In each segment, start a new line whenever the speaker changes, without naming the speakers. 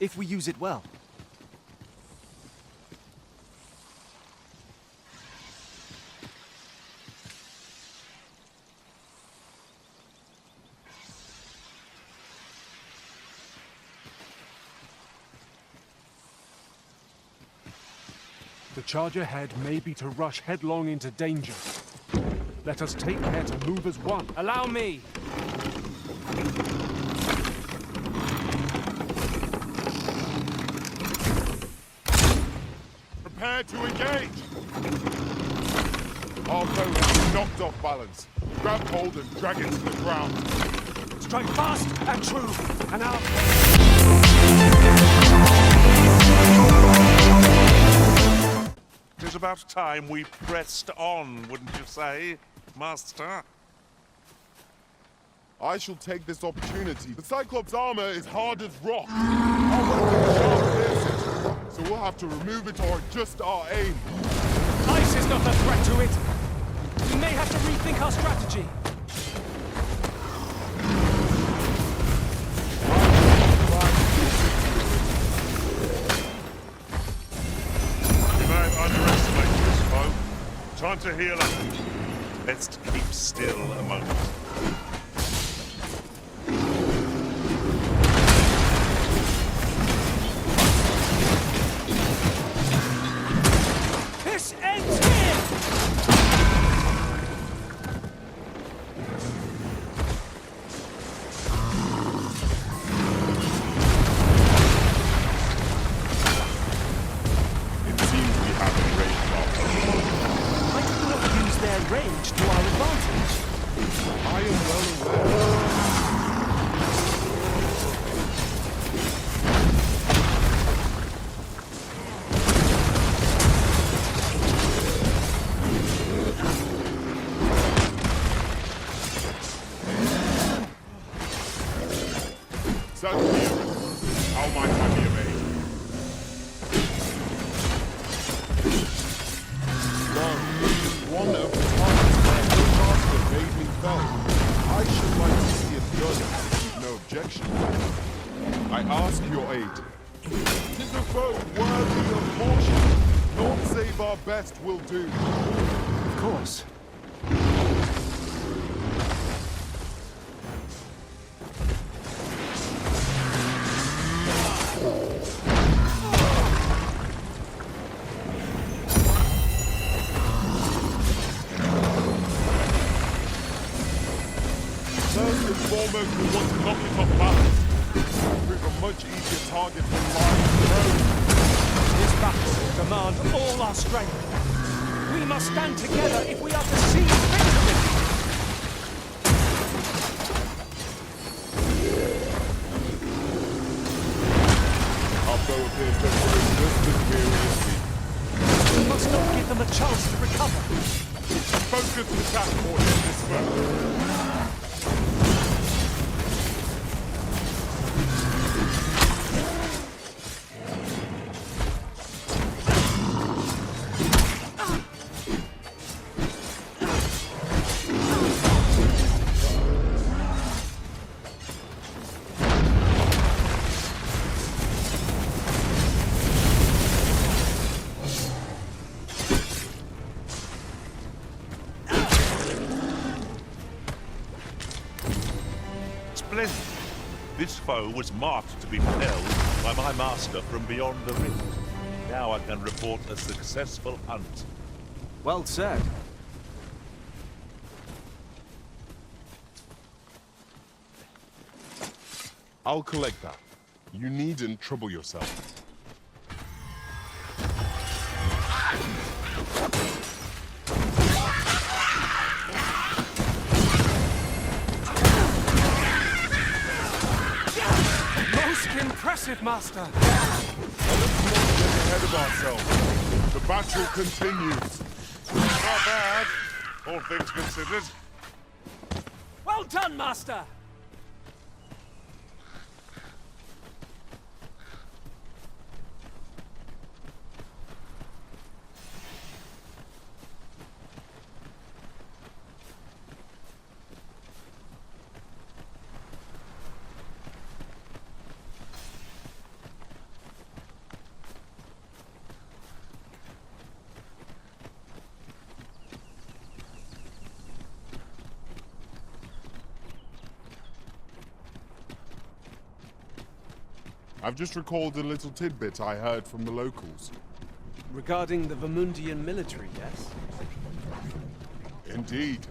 if we use it well.
The charge ahead may be to rush headlong into danger. Let us take care to move as one.
Allow me!
Prepare to engage! Our foe has been knocked off balance. Grab hold and drag it to the ground.
Strike fast and true, and out.
It is about time we pressed on, wouldn't you say, Master?
I shall take this opportunity. The Cyclops' armor is hard as rock. Our weapons sharp pierces, so we'll have to remove it or adjust our aim.
Ice is not a threat to it! We may have to rethink our strategy.
We may have underestimated this foe. Time to heal up. Best keep still a moment.
This ends here!
It seems we have enraged our foe.
Why did we not use their range to our advantage?
I am well aware. Certainly, how might I be of aid? No, one of the times my own master made me fell. I should like to see it done if you've no objection. I ask your aid. 'Tis a foe worthy of caution. Naught save our best will do.
Of course.
First and foremost, we want to knock it off balance. Prove a much easier target than lying prone.
This battle demands all our strength. We must stand together if we are to seize victory.
Our foe appears to have resisted furiously.
We must not give them a chance to recover.
Focused attack or hit this foe.
Splendid. This foe was marked to be felled by my master from beyond the rift. Now I can report a successful hunt.
Well said.
I'll collect that. You needn't trouble yourself.
Most impressive, Master.
Let's not get ahead of ourselves. The battle continues.
Not bad, all things considered.
Well done, Master!
I've just recalled a little tidbit I heard from the locals.
Regarding the Vermundian military, yes?
Indeed.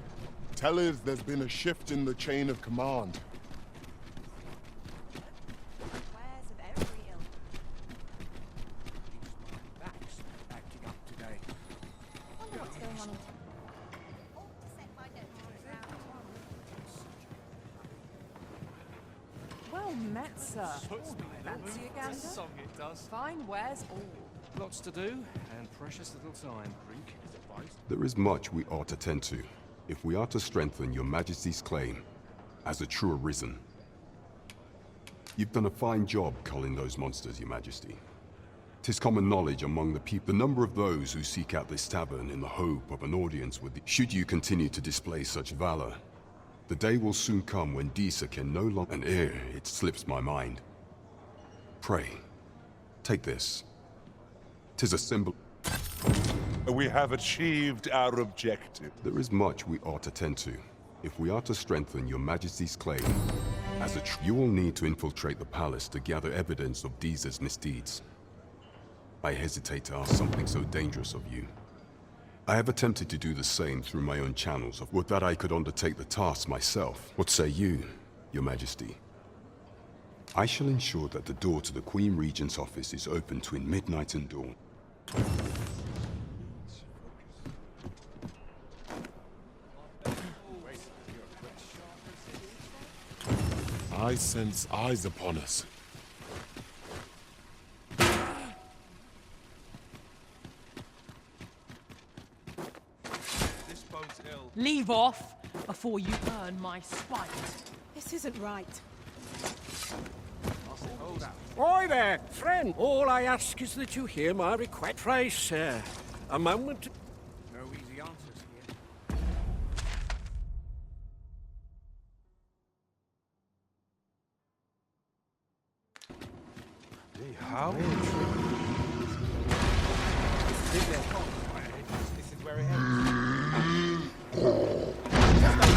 Tell us there's been a shift in the chain of command.
Well met, sir. Fancy a gander?
Song it does.
Fine wares all.
Lots to do, and precious little time.
There is much we ought to tend to, if we are to strengthen your Majesty's claim as a true arisen. You've done a fine job culling those monsters, Your Majesty. 'Tis common knowledge among the people, the number of those who seek out this tavern in the hope of an audience with the... Should you continue to display such valor, the day will soon come when Disa can no longer... And ere it slips my mind. Pray, take this. 'Tis a symbol...
We have achieved our objective.
There is much we ought to tend to, if we are to strengthen your Majesty's claim. As you will need to infiltrate the palace to gather evidence of Disa's misdeeds. I hesitate to ask something so dangerous of you. I have attempted to do the same through my own channels. Would that I could undertake the task myself. What say you, Your Majesty? I shall ensure that the door to the Queen Regent's office is open between midnight and dawn.
I sense eyes upon us.
This bodes ill.
Leave off before you earn my spite.
This isn't right.
Oi there, friend. All I ask is that you hear my request. Pray, sir, a moment.
No easy answers here.
How? This is where it ends.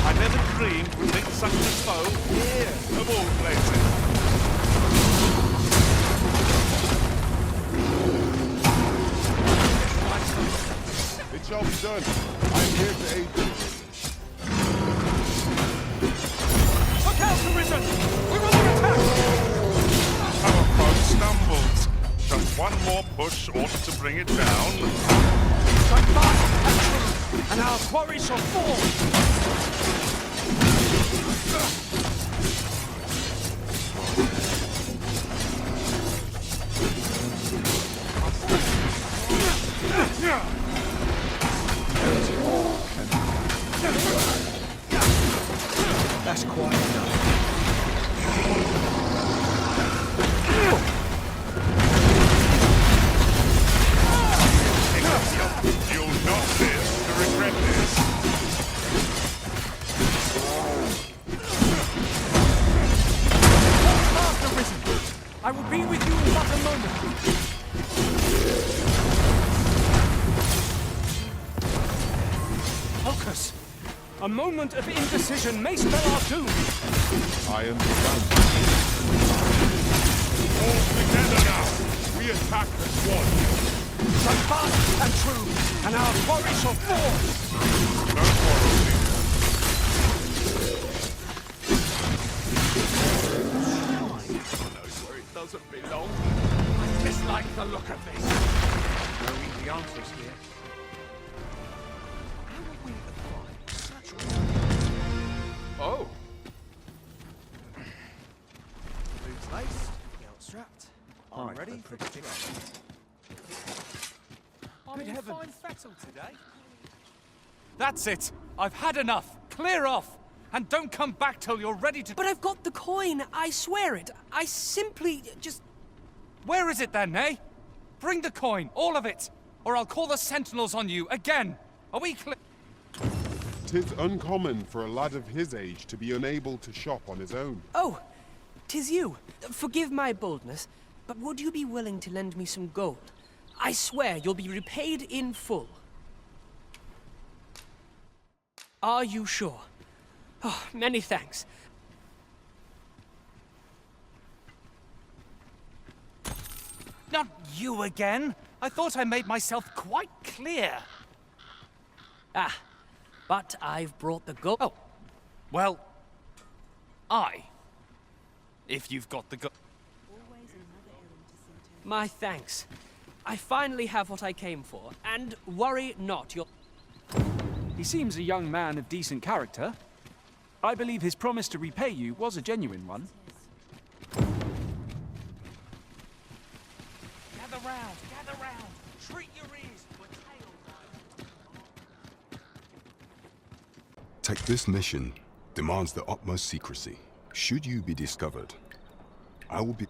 I never dreamed we'd meet such a foe here, of all places.
It shall be done. I'm here to aid you.
Look out, Arisen! We're under attack!
Our foe stumbles. Just one more push ought to bring it down.
Strike fast and true, and our quarry shall fall! That's quite enough.
You'll not live to regret this.
Fast, Arisen! I will be with you in but a moment. Focus! A moment of indecision may spell our doom.
I understand.
All together now. We attack as one.
Strike fast and true, and our quarry shall fall!
No quarrel,
Where it doesn't belong. I dislike the look of this.
No easy answers here. How will we apply such a...
Oh,
Boots laced, belt strapped. I'm ready for the job.
I'm in fine fettle today.
That's it! I've had enough! Clear off! And don't come back till you're ready to...
But I've got the coin, I swear it. I simply just...
Where is it then, eh? Bring the coin, all of it! Or I'll call the sentinels on you, again! Are we clear?
'Tis uncommon for a lad of his age to be unable to shop on his own.
Oh, 'tis you. Forgive my boldness, but would you be willing to lend me some gold? I swear you'll be repaid in full. Are you sure? Oh, many thanks.
Not you again. I thought I made myself quite clear.
Ah, but I've brought the gold.
Oh, well, if you've got the
My thanks. I finally have what I came for, and worry not, you're...
He seems a young man of decent character. I believe his promise to repay you was a genuine one.
Gather round, gather round. Treat your ears to a tale.
Take this mission demands the utmost secrecy. Should you be discovered, I will be...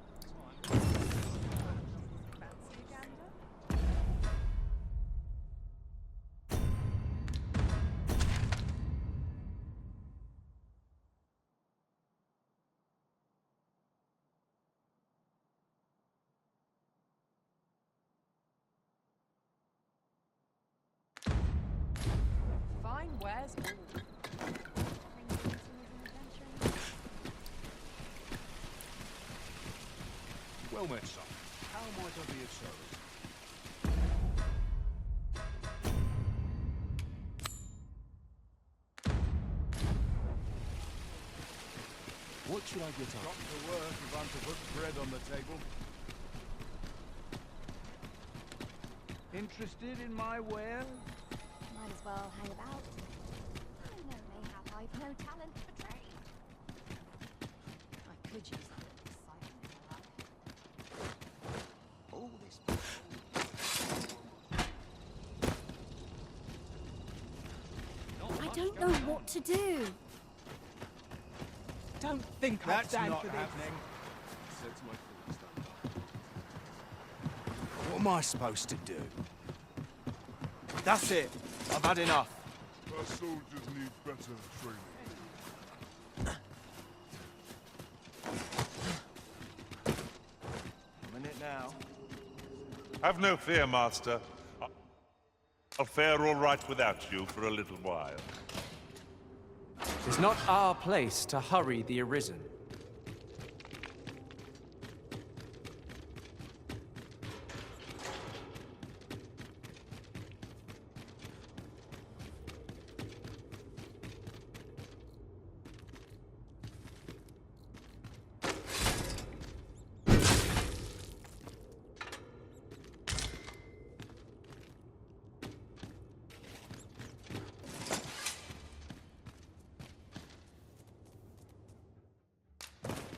Fine wares all.
Well met, son. How might I be of service? What should I get up? Got to work if I'm to put bread on the table. Interested in my wares?
Might as well hang about. I know mayhap I've no talent for trade. I could use a little excitement in my life. All this.
I don't know what to do.
Don't think
That's
I've
not
for this.
happening. Sets my feelings down. What am I supposed to do? That's it. I've had enough.
Our soldiers need better training.
I'm in it now.
Have no fear, Master. I'll fare all right without you for a little while.
It's not our place to hurry the Arisen.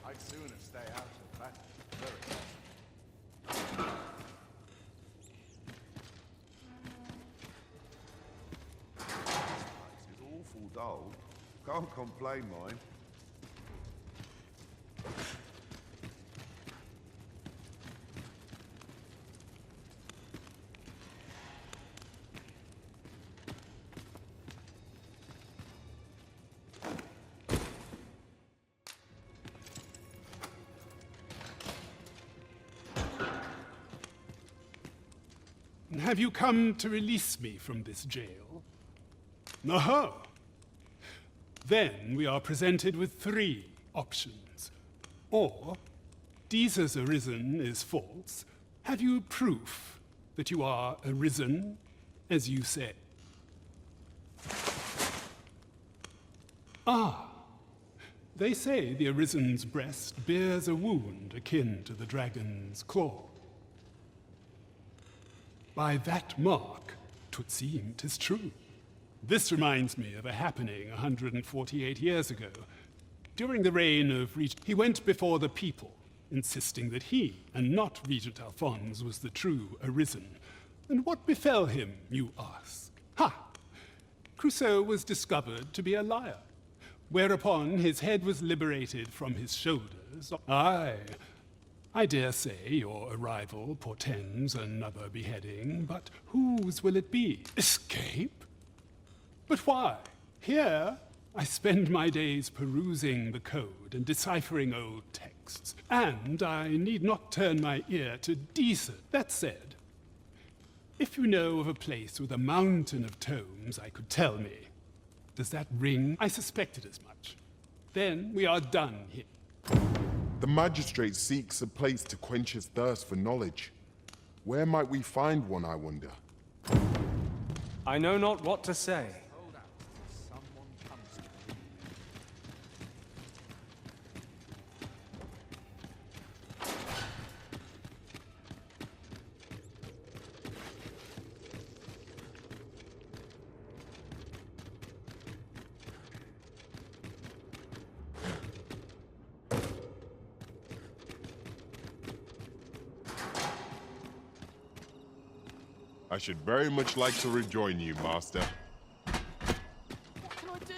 I'd sooner stay out of that. Very It's awful dull. Can't complain, mine.
Have you come to release me from this jail? Aha! Then we are presented with 3 options. Or, Deezer's Arisen is false. Have you proof that you are arisen, as you say? Ah! They say the Arisen's breast bears a wound akin to the dragon's claw. By that mark, 'twould seem 'tis true. This reminds me of a happening 148 years ago. During the reign of Regent, he went before the people, insisting that he, and not Regent Alphonse, was the true Arisen. And what befell him, you ask? Ha! Crusoe was discovered to be a liar, whereupon his head was liberated from his shoulders. Aye, I dare say your arrival portends another beheading, but whose will it be? Escape? But why? Here, I spend my days perusing the code and deciphering old texts, and I need not turn my ear to Deezer. That said, if you know of a place with a mountain of tomes, I could tell me. Does that ring? I suspected as much. Then we are done here.
The magistrate seeks a place to quench his thirst for knowledge.
Where might we find one, I wonder?
I know not what to say.
I should very much like to rejoin you, Master.
What can I do?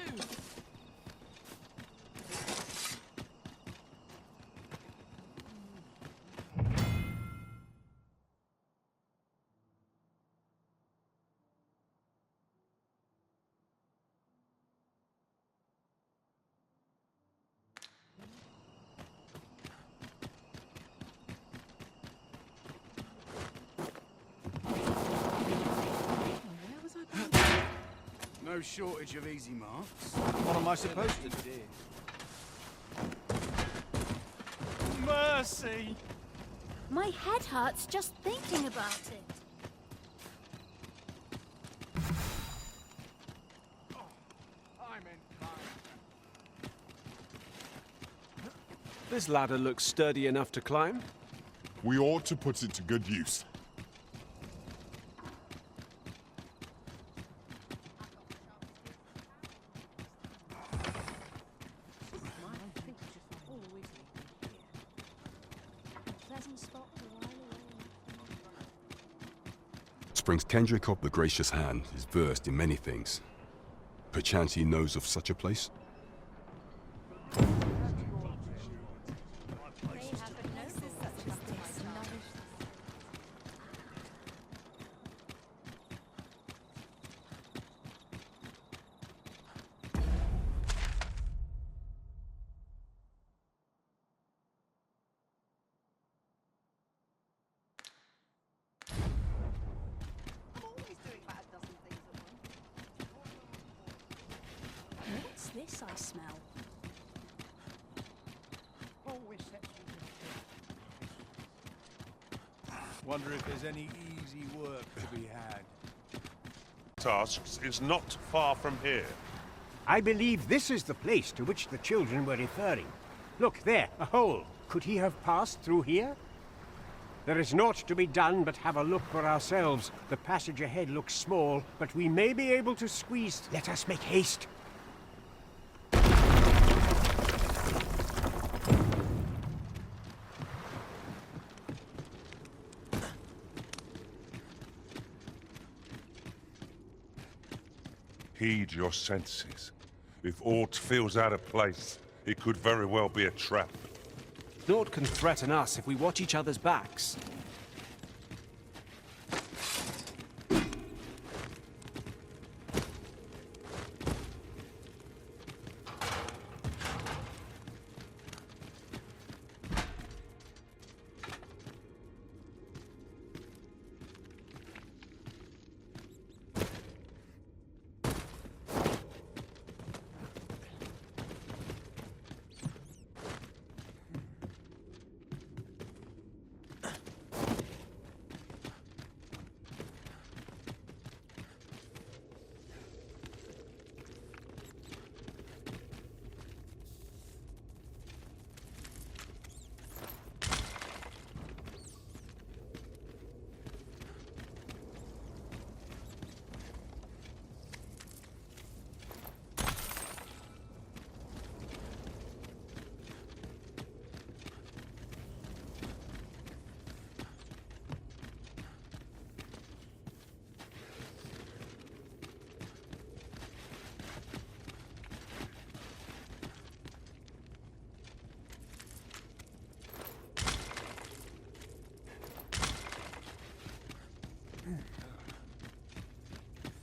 No shortage of easy marks. What am I supposed to do?
Mercy!
My head hurts just thinking about it.
This ladder looks sturdy enough to climb.
We ought to put it to good use.
Springs Kendrick the Gracious Hand is versed in many things. Perchance he knows of such a place?
What's this I smell?
Wonder if there's any easy work to be had.
Tasks is not far from here.
I believe this is the place to which the children were referring. Look, there, a hole. Could he have passed through here? There is naught to be done but have a look for ourselves. The passage ahead looks small, but we may be able to squeeze. Let us make haste.
Heed your senses. If aught feels out of place, it could very well be a trap.
Naught can threaten us if we watch each other's backs.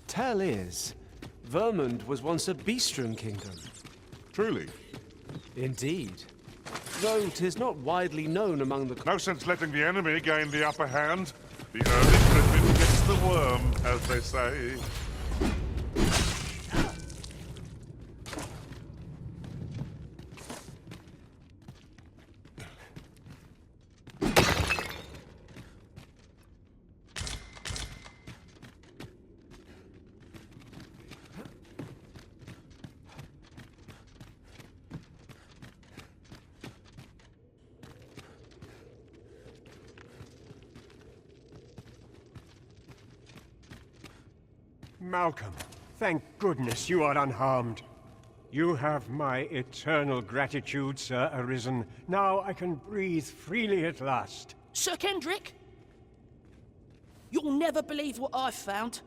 Tell is, Vermund was once a beastren kingdom.
Truly?
Indeed. Though 'tis not widely known among the...
No sense letting the enemy gain the upper hand. The early griffin gets the worm, as they say.
Malcolm, thank goodness you are unharmed. You have my eternal gratitude, Sir Arisen. Now I can breathe freely at last.
Sir Kendrick? You'll never believe what I've found.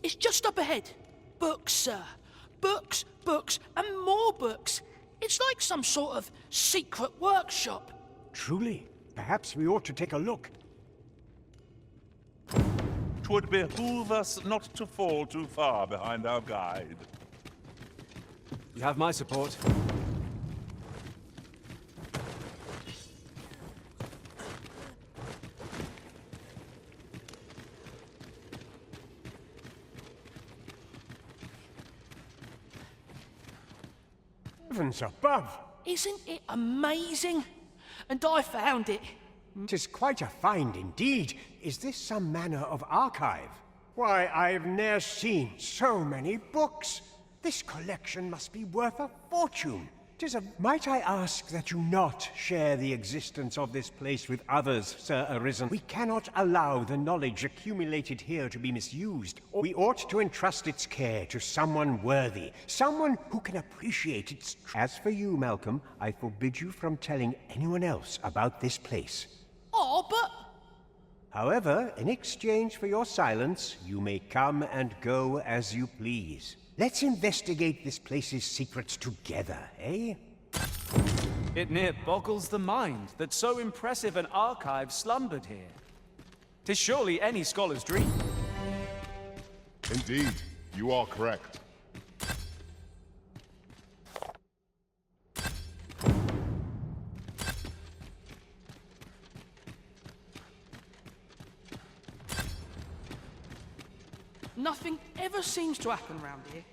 It's just up ahead. Books, sir. Books, books, and more books. It's like some sort of secret workshop.
Truly? Perhaps we ought to take a look.
'Twould behoove us not to fall too far behind our guide.
You have my support.
Heavens above!
Isn't it amazing? And I found it.
'Tis quite a find indeed. Is this some manner of archive? Why, I've ne'er seen so many books. This collection must be worth a fortune. Might I ask that you not share the existence of this place with others, Sir Arisen? We cannot allow the knowledge accumulated here to be misused. We ought to entrust its care to someone worthy, someone who can appreciate its... As for you, Malcolm, I forbid you from telling anyone else about this place.
Oh, but...
However, in exchange for your silence, you may come and go as you please. Let's investigate this place's secrets together, eh?
It near boggles the mind that so impressive an archive slumbered here. 'Tis surely any scholar's dream.
Indeed, you are correct.
Nothing ever seems to happen around here.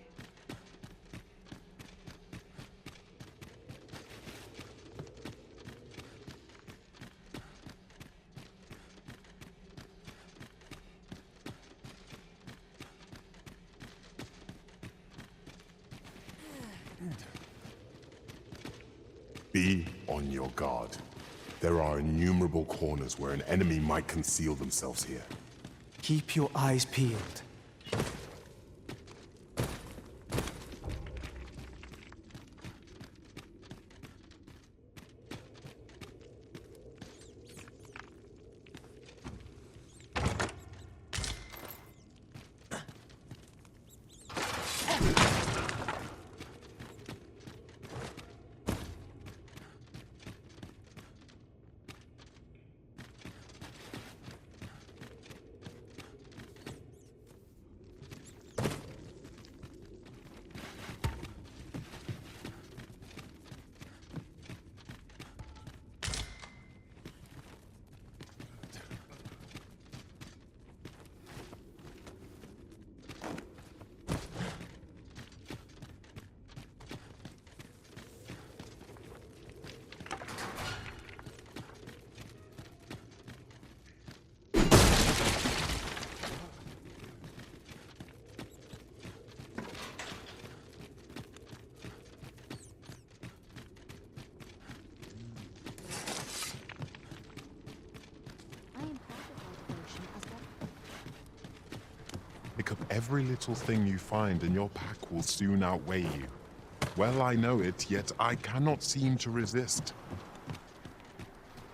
Be on your guard. There are innumerable corners where an enemy might conceal themselves here.
Keep your eyes peeled.
Pick up every little thing you find and your pack will soon outweigh you. Well, I know it, yet I cannot seem to resist.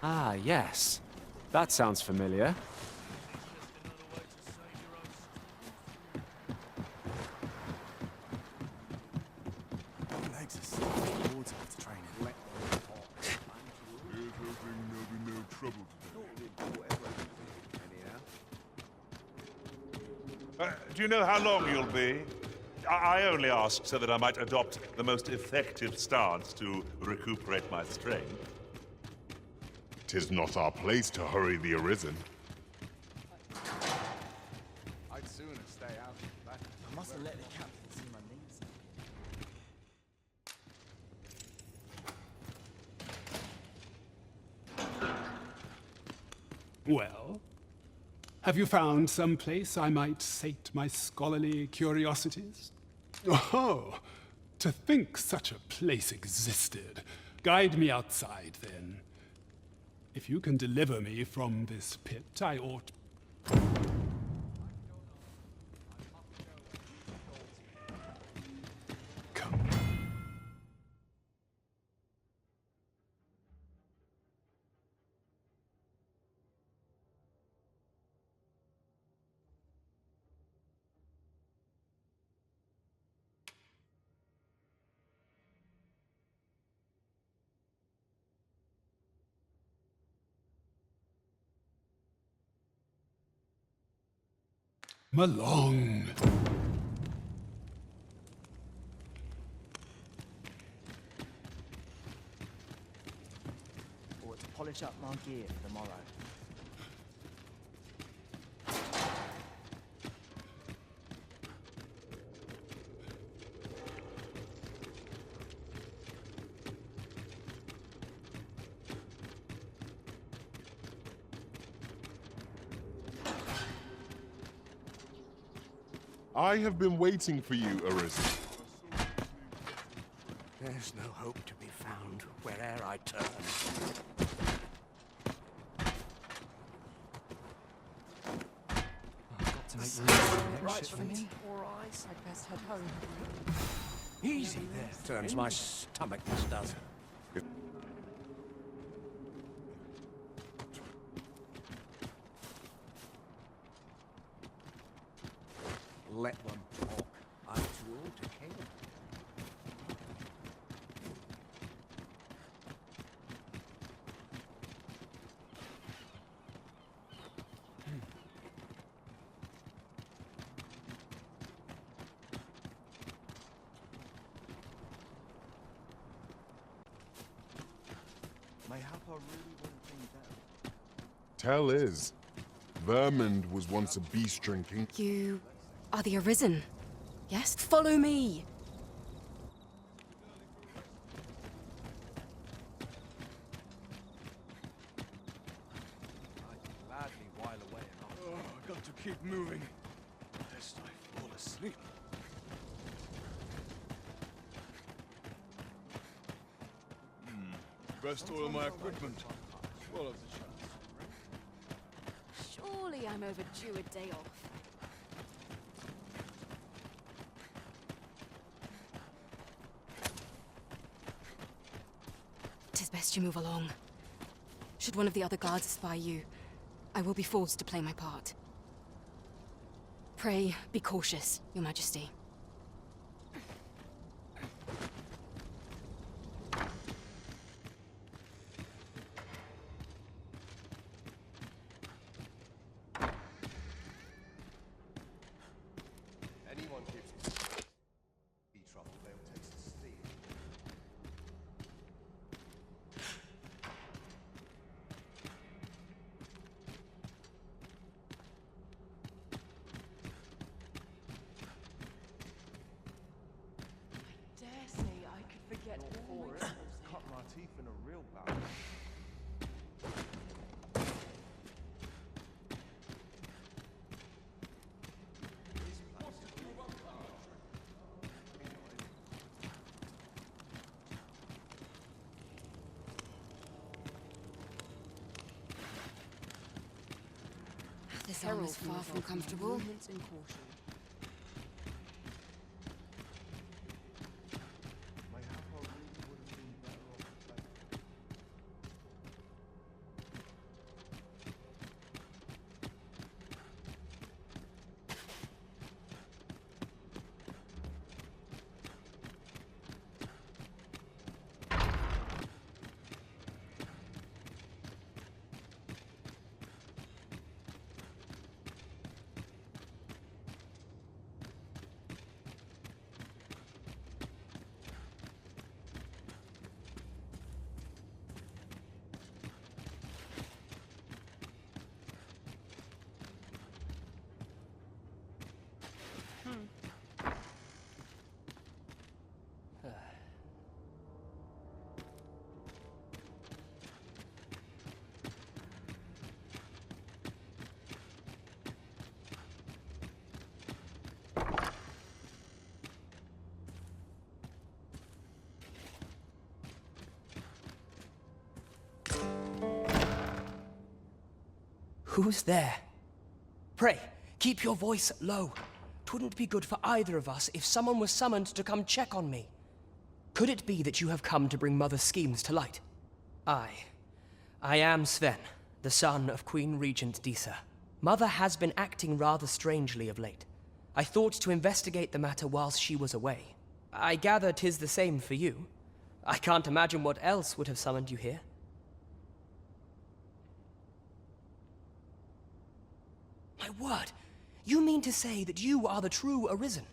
Ah, yes. That sounds familiar.
Do you know how long you'll be? I only asked so that I might adopt the most effective stance to recuperate my strength.
'Tis not our place to hurry the Arisen.
I'd sooner stay out of that. I mustn't let the captain see my knees.
Well, have you found some place I might sate my scholarly curiosities? Oh, to think such a place existed. Guide me outside, then. If you can deliver me from this pit, I ought... Malong.
Or to polish up my gear for tomorrow.
I have been waiting for you, Arisen.
There's no hope to be found where'er I turn.
Got to make room right for me. Or I'd best head home.
Easy there. Turns my stomach, this does. Let them talk. I'm too old to care.
Mayhap I really want things out.
Tell is, Vermund was once a beast drinking.
You are the Arisen, yes? Follow me!
I'd gladly while away enough. Oh, I got to keep moving, lest I fall asleep. Best oil my equipment. Swallow the chance.
Surely I'm overdue a day off.
Tis best you move along. Should one of the other guards spy you, I will be forced to play my part. Pray, be cautious, Your Majesty.
Anyone gives his be trouble, they'll taste the steam.
Dare say I could forget all my
Cut my teeth in a real battle.
This arm is far from comfortable.
movements and caution.
Mayhap I really would have been better off left.
Who's there? Pray, keep your voice low. 'Twouldn't be good for either of us if someone was summoned to come check on me. Could it be that you have come to bring Mother's schemes to light? I am Sven, the son of Queen Regent Disa. Mother has been acting rather strangely of late. I thought to investigate the matter whilst she was away. I gather 'tis the same for you. I can't imagine what else would have summoned you here. My word! You mean to say that you are the true Arisen?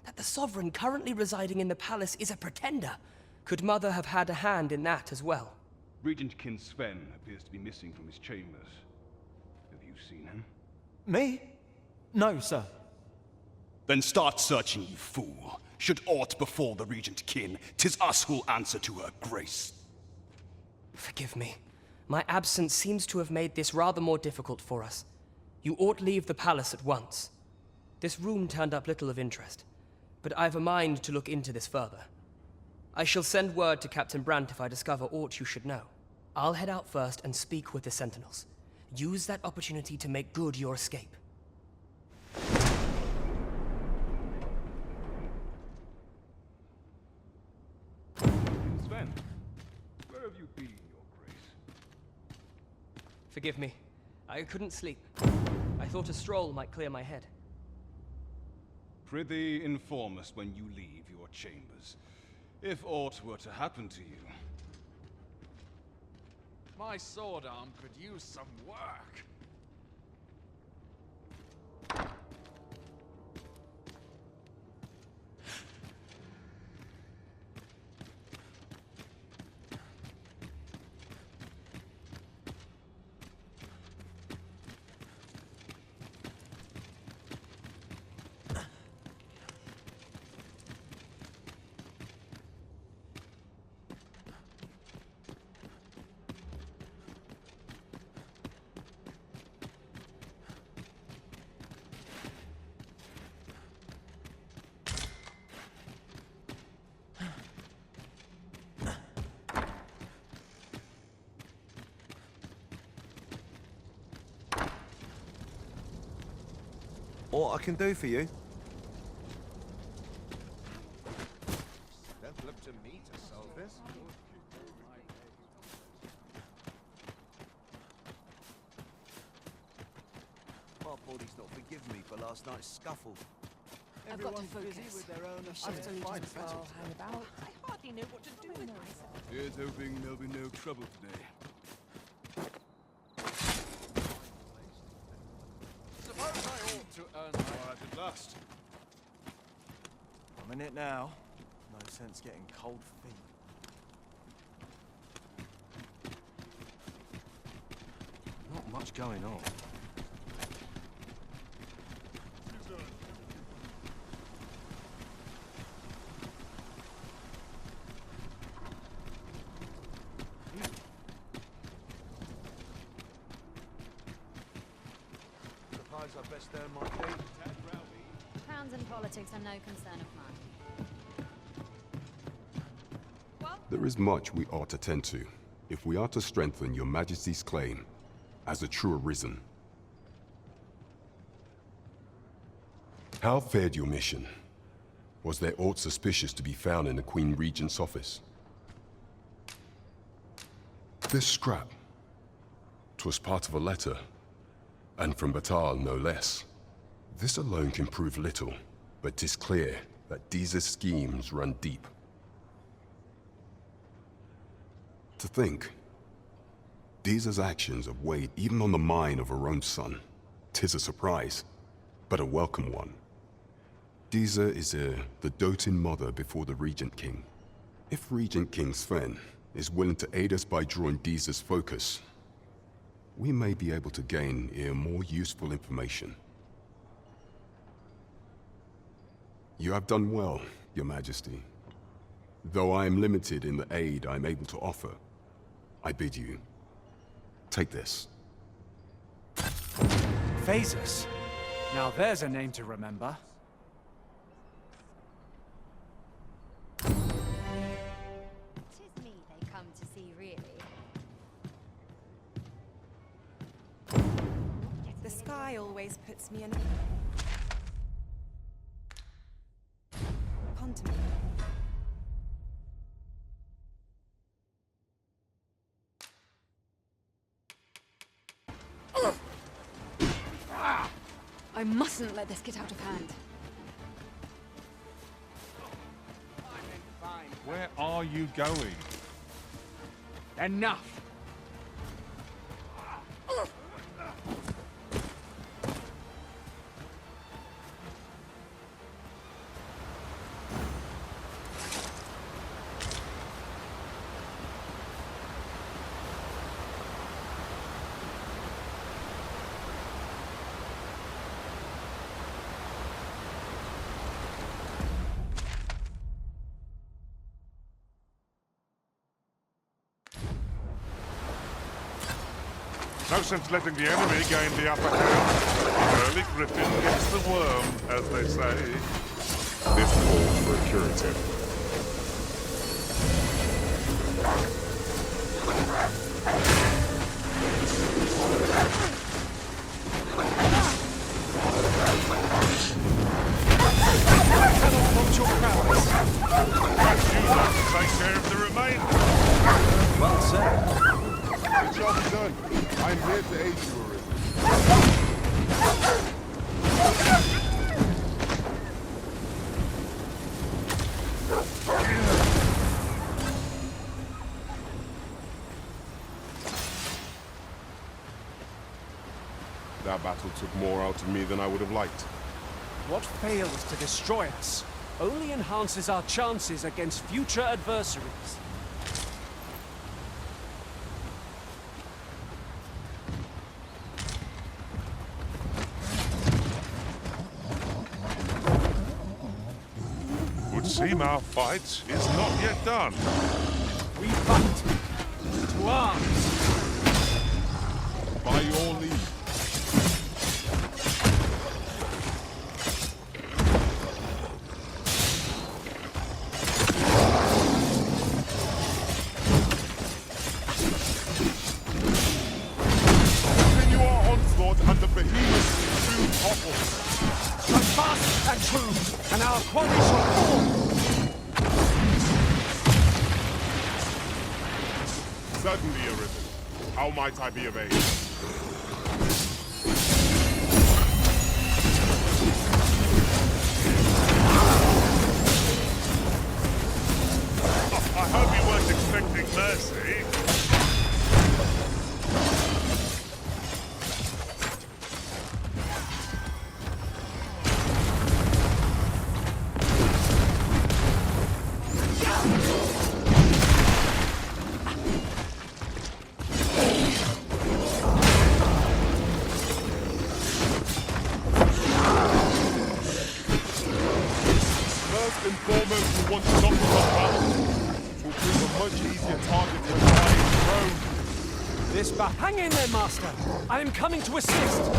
That the sovereign currently residing in the palace is a pretender? Could Mother have had a hand in that as well?
Regent Kin Sven appears to be missing from his chambers. Have you seen him?
Me? No, sir.
Then start searching, you fool. Should aught befall the Regent Kin, 'tis us who'll answer to her grace.
Forgive me. My absence seems to have made this rather more difficult for us. You ought leave the palace at once. This room turned up little of interest, but I've a mind to look into this further. I shall send word to Captain Brandt if I discover aught you should know. I'll head out first and speak with the Sentinels. Use that opportunity to make good your escape.
Sven, where have you been, Your Grace?
Forgive me. I couldn't sleep. I thought a stroll might clear my head.
Prithee, inform us when you leave your chambers, if aught were to happen to you.
My sword arm could use some work.
What I can do for you?
Don't look to me to solve this.
My body's not forgiven me for last night's scuffle.
I've got to
Everyone's busy
focus.
with their own
I'll
affairs.
tell you
Fine,
as well, hang about.
I hardly know what to do with myself.
Here's hoping there'll be no trouble today.
Suppose I ought to earn my...
All right, at last. I'm in it now. No sense getting cold feet. Not much going on. Suppose I best earn my keep.
Crowns and politics are no concern of mine.
There is much we ought to tend to, if we are to strengthen your Majesty's claim as a true Arisen. How fared your mission? Was there aught suspicious to be found in the Queen Regent's office? This scrap. 'Twas part of a letter, and from Batal no less. This alone can prove little, but 'tis clear that Deeza's schemes run deep. To think, Deeza's actions have weighed even on the mind of her own son. 'Tis a surprise, but a welcome one. Deeza is the doting mother before the Regent King. If Regent King Sven is willing to aid us by drawing Deeza's focus, we may be able to gain more useful information. You have done well, Your Majesty. Though I am limited in the aid I'm able to offer, I bid you, take this.
Phasus. Now there's a name to remember.
Tis me they come to see, really.
The sky always puts me in Ponder me. I mustn't let this get out of hand.
Where are you going?
Enough!
No sense letting the enemy gain the upper hand. Early griffin gets the worm, as they say.
This calls for a curative.
Perhaps you like to take care of the remainder.
Well said.
The job is done. I'm here to aid you, Arisen. That battle took more out of me than I would have liked.
What fails to destroy us only enhances our chances against future adversaries.
Would seem our fight is not yet done.
We fight to arms.
By your leave.
And the behemoth soon topples.
Stand fast and true, and our quarry shall fall.
Suddenly arisen. How might I be of aid?
I hope you weren't expecting mercy.
Hang in there, Master. I am coming to assist.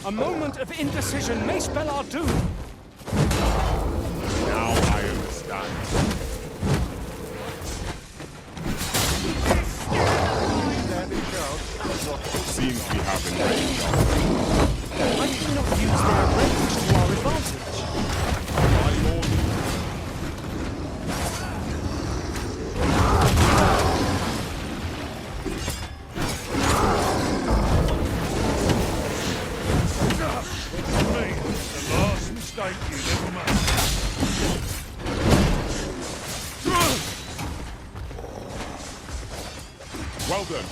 A moment of indecision may spell our doom.
Now I understand. Seems we have in range.
Why did we not use their range to our advantage?
By your leave.
Well done.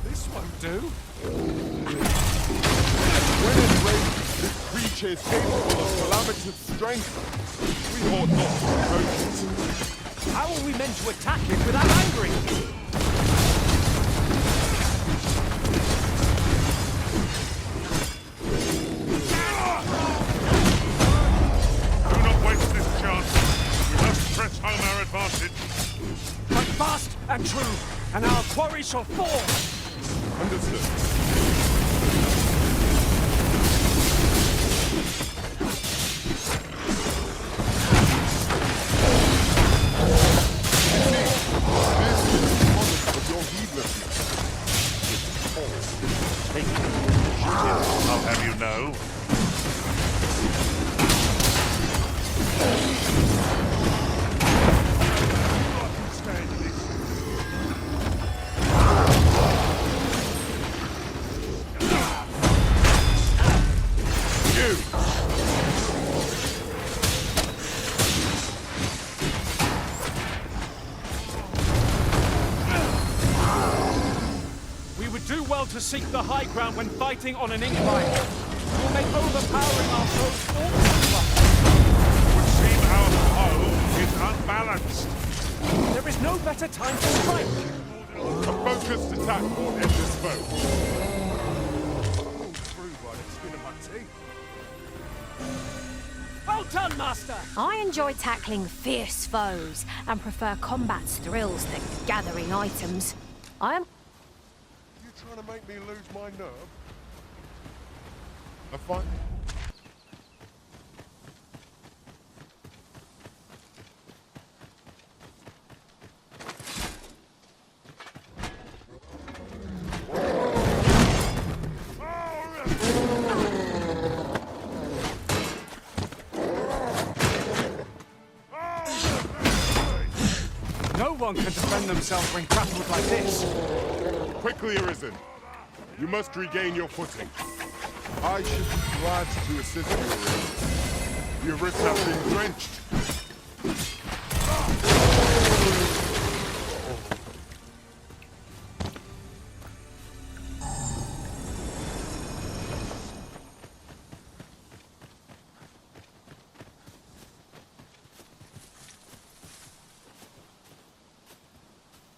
This won't do.
When enraged, this creature is capable of calamitous strength. We ought not to approach it.
How are we meant to attack it without angering?
Press home our advantage.
Fight fast and true, and our quarry shall fall.
Understood.
I'll have you know.
well to seek the high ground when fighting on an incline. It will make overpowering our foes all the simpler.
It would seem our foe is unbalanced.
There is no better time to strike.
A focused attack will end this foe.
Through by the skin of my teeth.
Well done, Master!
I enjoy tackling fierce foes and prefer combat's thrills than gathering items. I am...
You trying to make me lose my nerve? A fight?
No one can defend themselves when grappled like this.
Quickly, Arisen. You must regain your footing. I should be glad to assist you, Arisen. Your wrists have been drenched.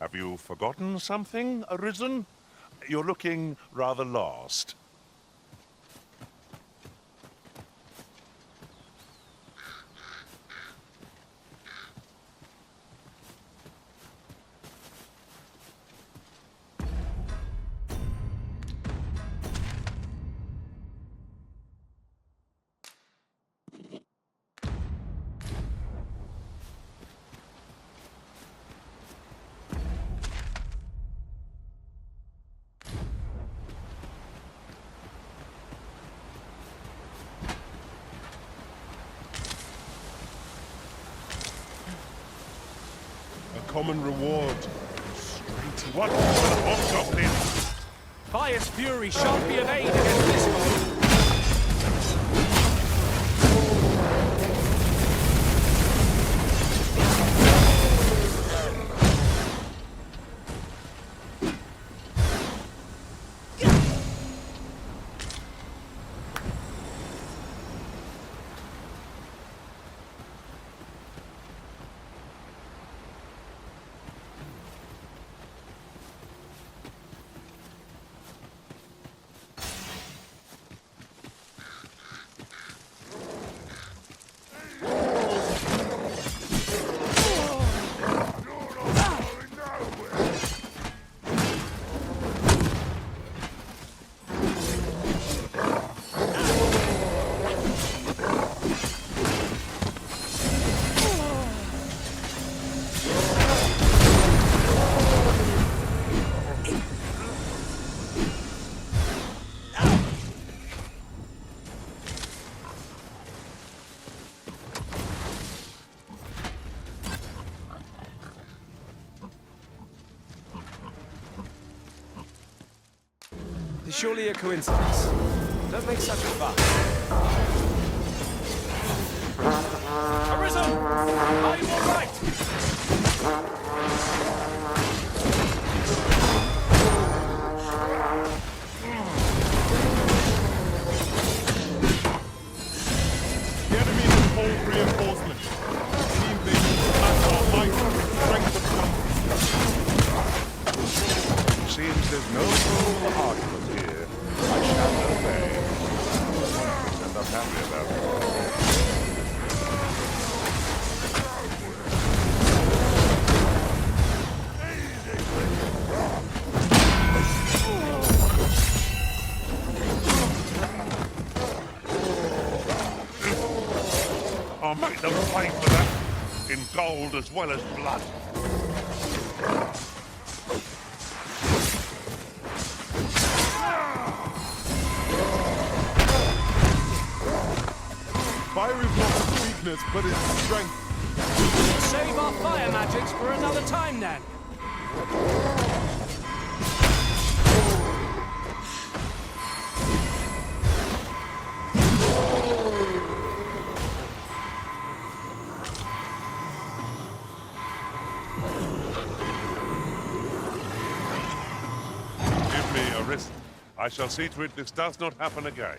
Have you forgotten something, Arisen? You're looking rather lost.
Common reward.
What the hobgoblin?
Fire's fury shan't be of aid against this foe. It's surely a coincidence. Don't make such a fuss. Arisen! Are you all right?
The enemy is full reinforcement. Team they match our might and strength of numbers.
Seems there's no room for argument here. I shall obey. And I'm happy about it. I'll make them pay for that in gold as well as blood.
Fire is not its weakness, but its strength.
We'll save our fire magics for another time then.
Give me a
Arisen. I shall see to it this does not happen again.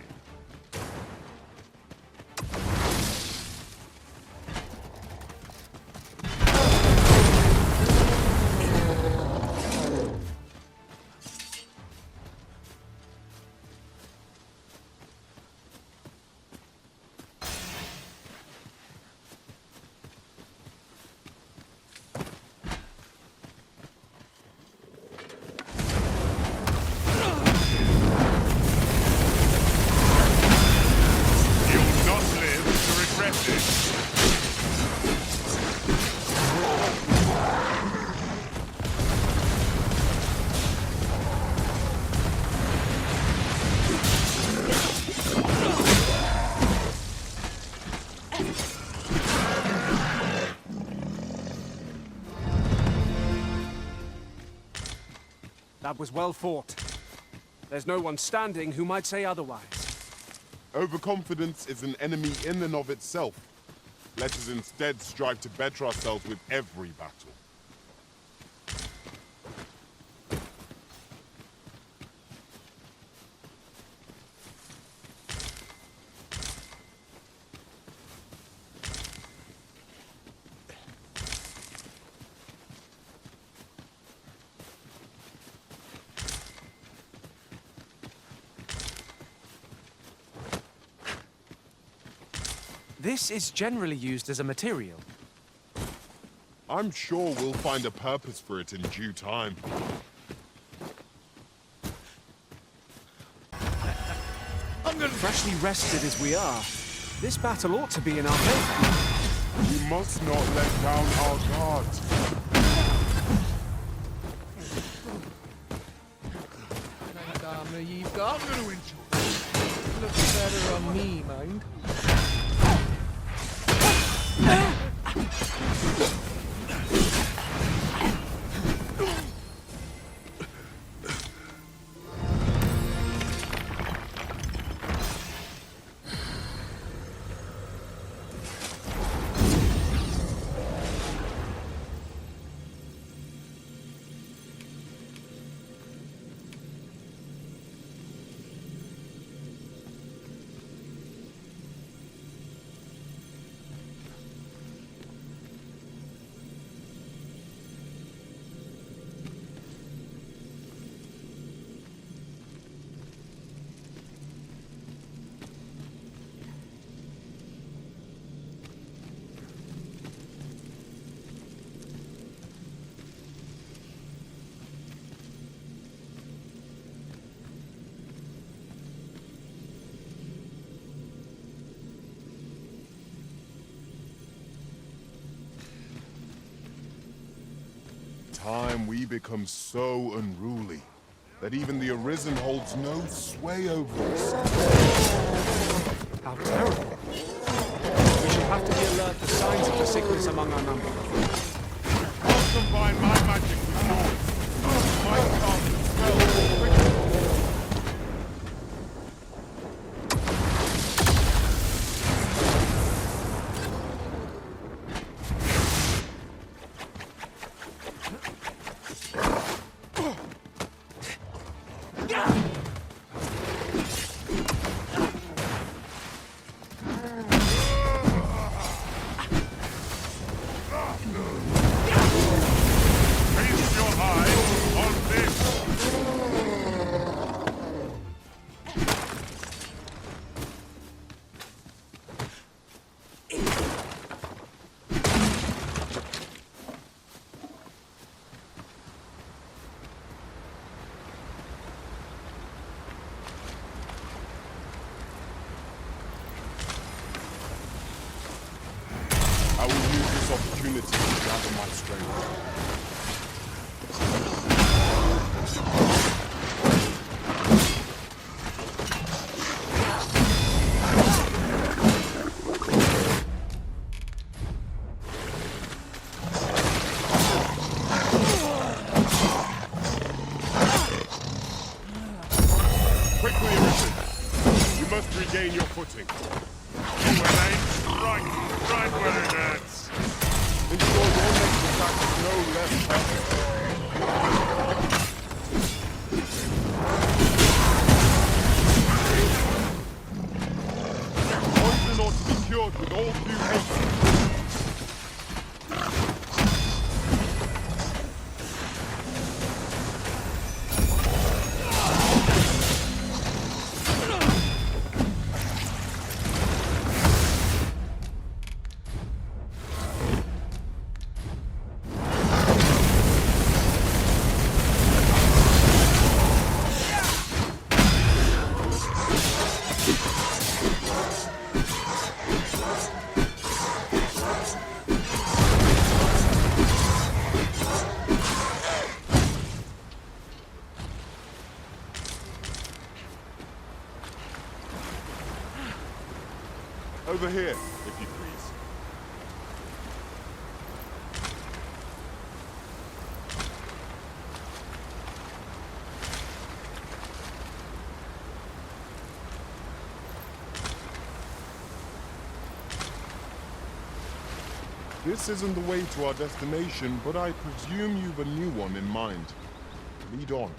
That was well fought. There's no one standing who might say otherwise.
Overconfidence is an enemy in and of itself. Let us instead strive to better ourselves with every battle.
This is generally used as a material.
I'm sure we'll find a purpose for it in due time.
Freshly rested as we are, this battle ought to be in our favor.
We must not let down our guard.
You've got. I'm going to enjoy it. Looks better on me, mind.
Time we become so unruly that even the Arisen holds no sway over us.
How terrible. We shall have to be alert for signs of the sickness among our number.
I'll combine my magic with yours. My cast spells quickly. I will use this opportunity to gather my strength. Quickly, Arisen. You must regain your footing.
Right where it hurts.
Ensure your next attack is no less perfect. Over here, if you please. This isn't the way to our destination, but I presume you've a new one in mind. Lead on.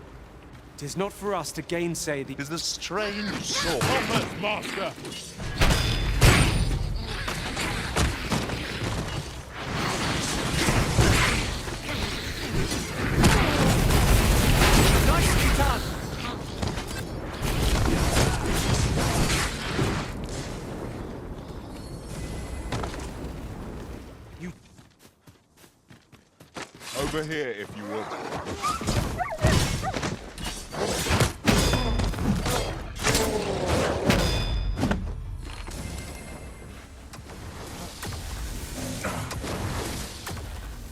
'Tis not for us to gainsay the...
Is the strange sort.
Combat, master!
Nicely done!
Over here, if you would.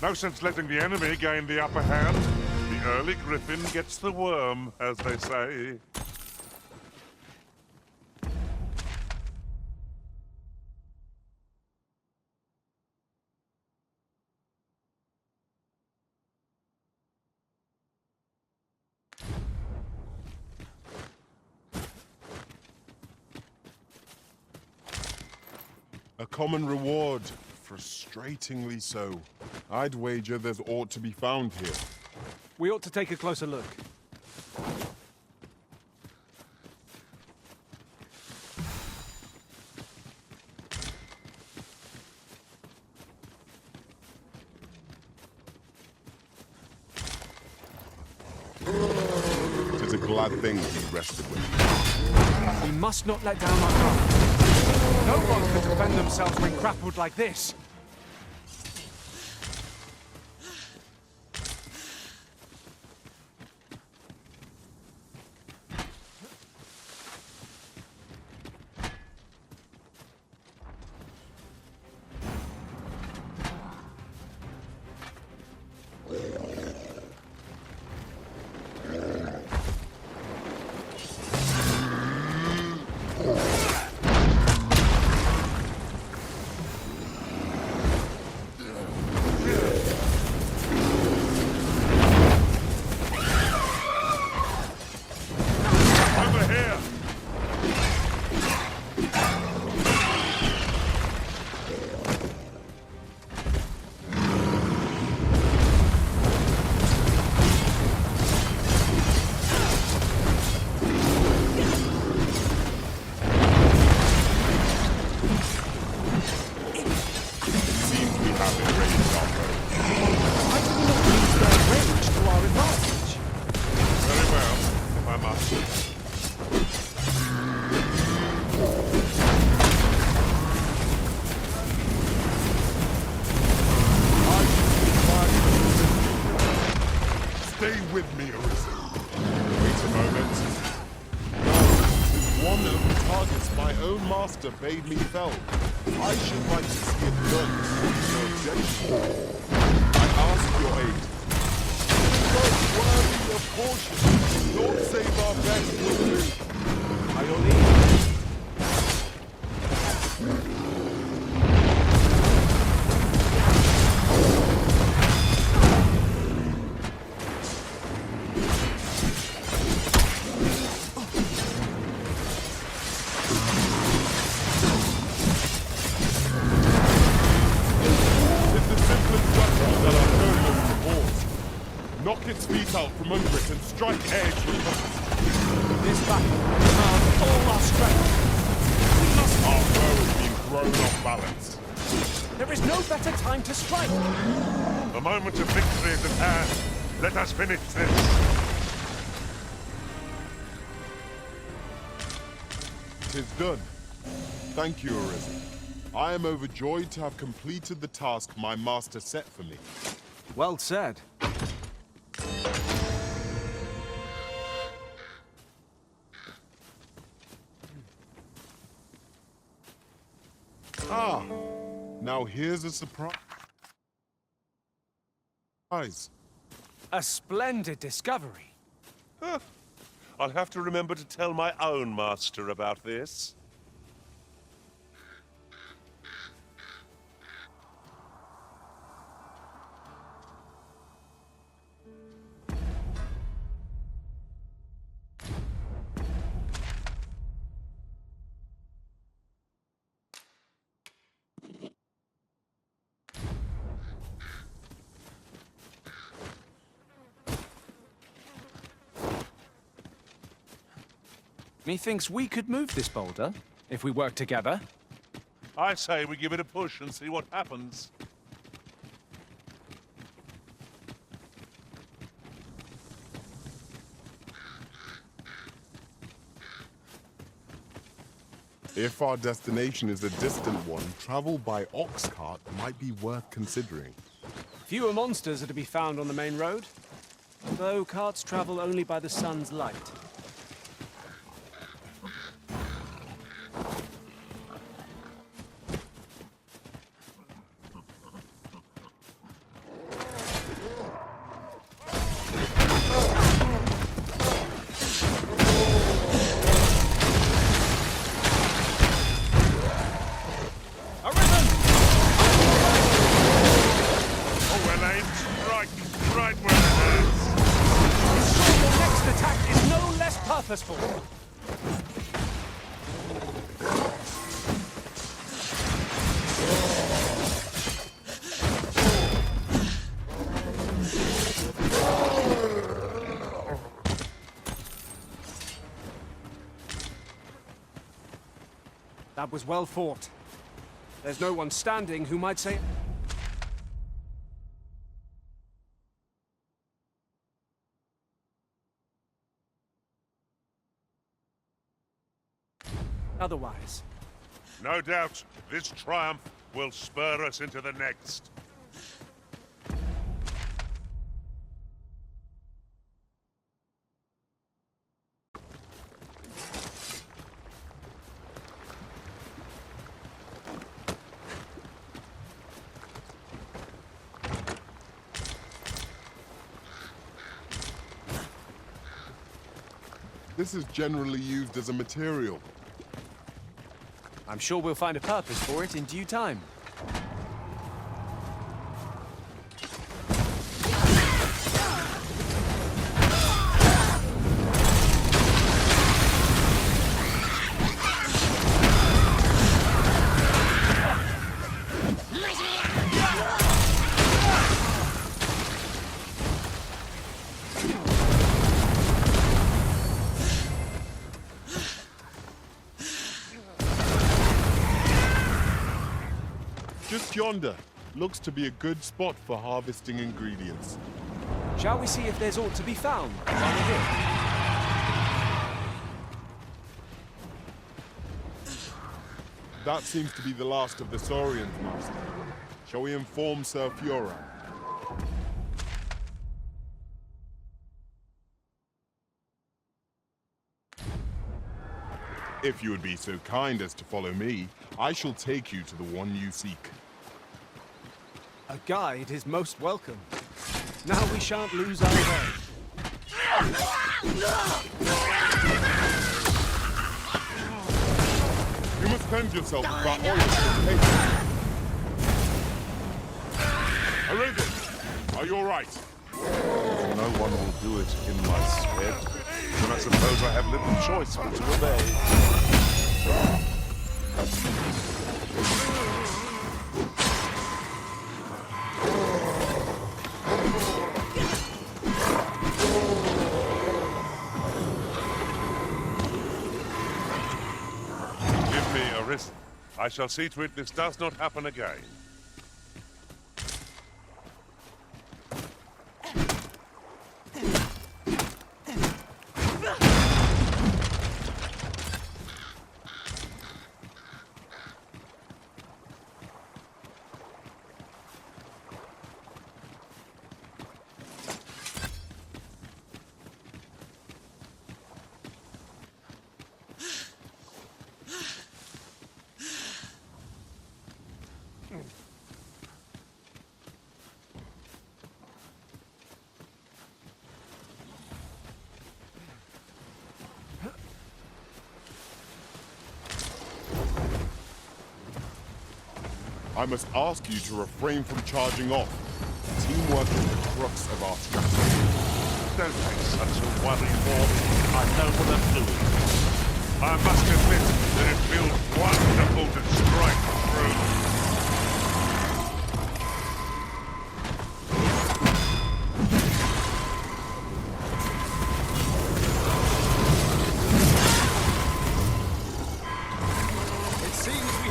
No sense letting the enemy gain the upper hand. The early griffin gets the worm, as they say.
A common reward. Frustratingly so. I'd wager there's aught to be found here.
We ought to take a closer look.
Tis a glad thing to be rested with.
We must not let down our guard. No one can defend themselves when grappled like this.
Stay with me, Arisen. Wait a moment. No, one of the targets my own master bade me fell. I should like to see it done. No objection. I ask your aid. But worthy of caution. Lord save our best will do.
By your leave.
Knock its feet out from under it and strike edge with us.
This battle demands all our strength. We must...
Our foe has been thrown off balance.
There is no better time to strike.
The moment of victory is at hand. Let us finish this.
Tis done. Thank you, Arisen. I am overjoyed to have completed the task my master set for me.
Well said.
Ah, now here's a surprise.
A splendid discovery.
Huh. I'll have to remember to tell my own master about this.
Methinks we could move this boulder if we work together.
I say we give it a push and see what happens.
If our destination is a distant one, travel by ox cart might be worth considering.
Fewer monsters are to be found on the main road, though carts travel only by the sun's light. That was well fought. There's no one standing who might say... otherwise.
No doubt, this triumph will spur us into the next.
This is generally used as a material.
I'm sure we'll find a purpose for it in due time.
Just yonder. Looks to be a good spot for harvesting ingredients.
Shall we see if there's aught to be found while we're here?
That seems to be the last of the Saurians, Master. Shall we inform Sir Fioran? If you would be so kind as to follow me, I shall take you to the one you seek.
A guide is most welcome. Now we shan't lose our way.
You must cleanse yourself with that oil to take. Arabian, are you all right?
No one will do it in my stead. Then I suppose I have little choice but to obey. Give me a risk. I shall see to it this does not happen again.
I must ask you to refrain from charging off. Teamwork is the crux of our strategy.
Don't make such a worry for me. I know what I'm doing. I must admit that it feels wonderful to strike through.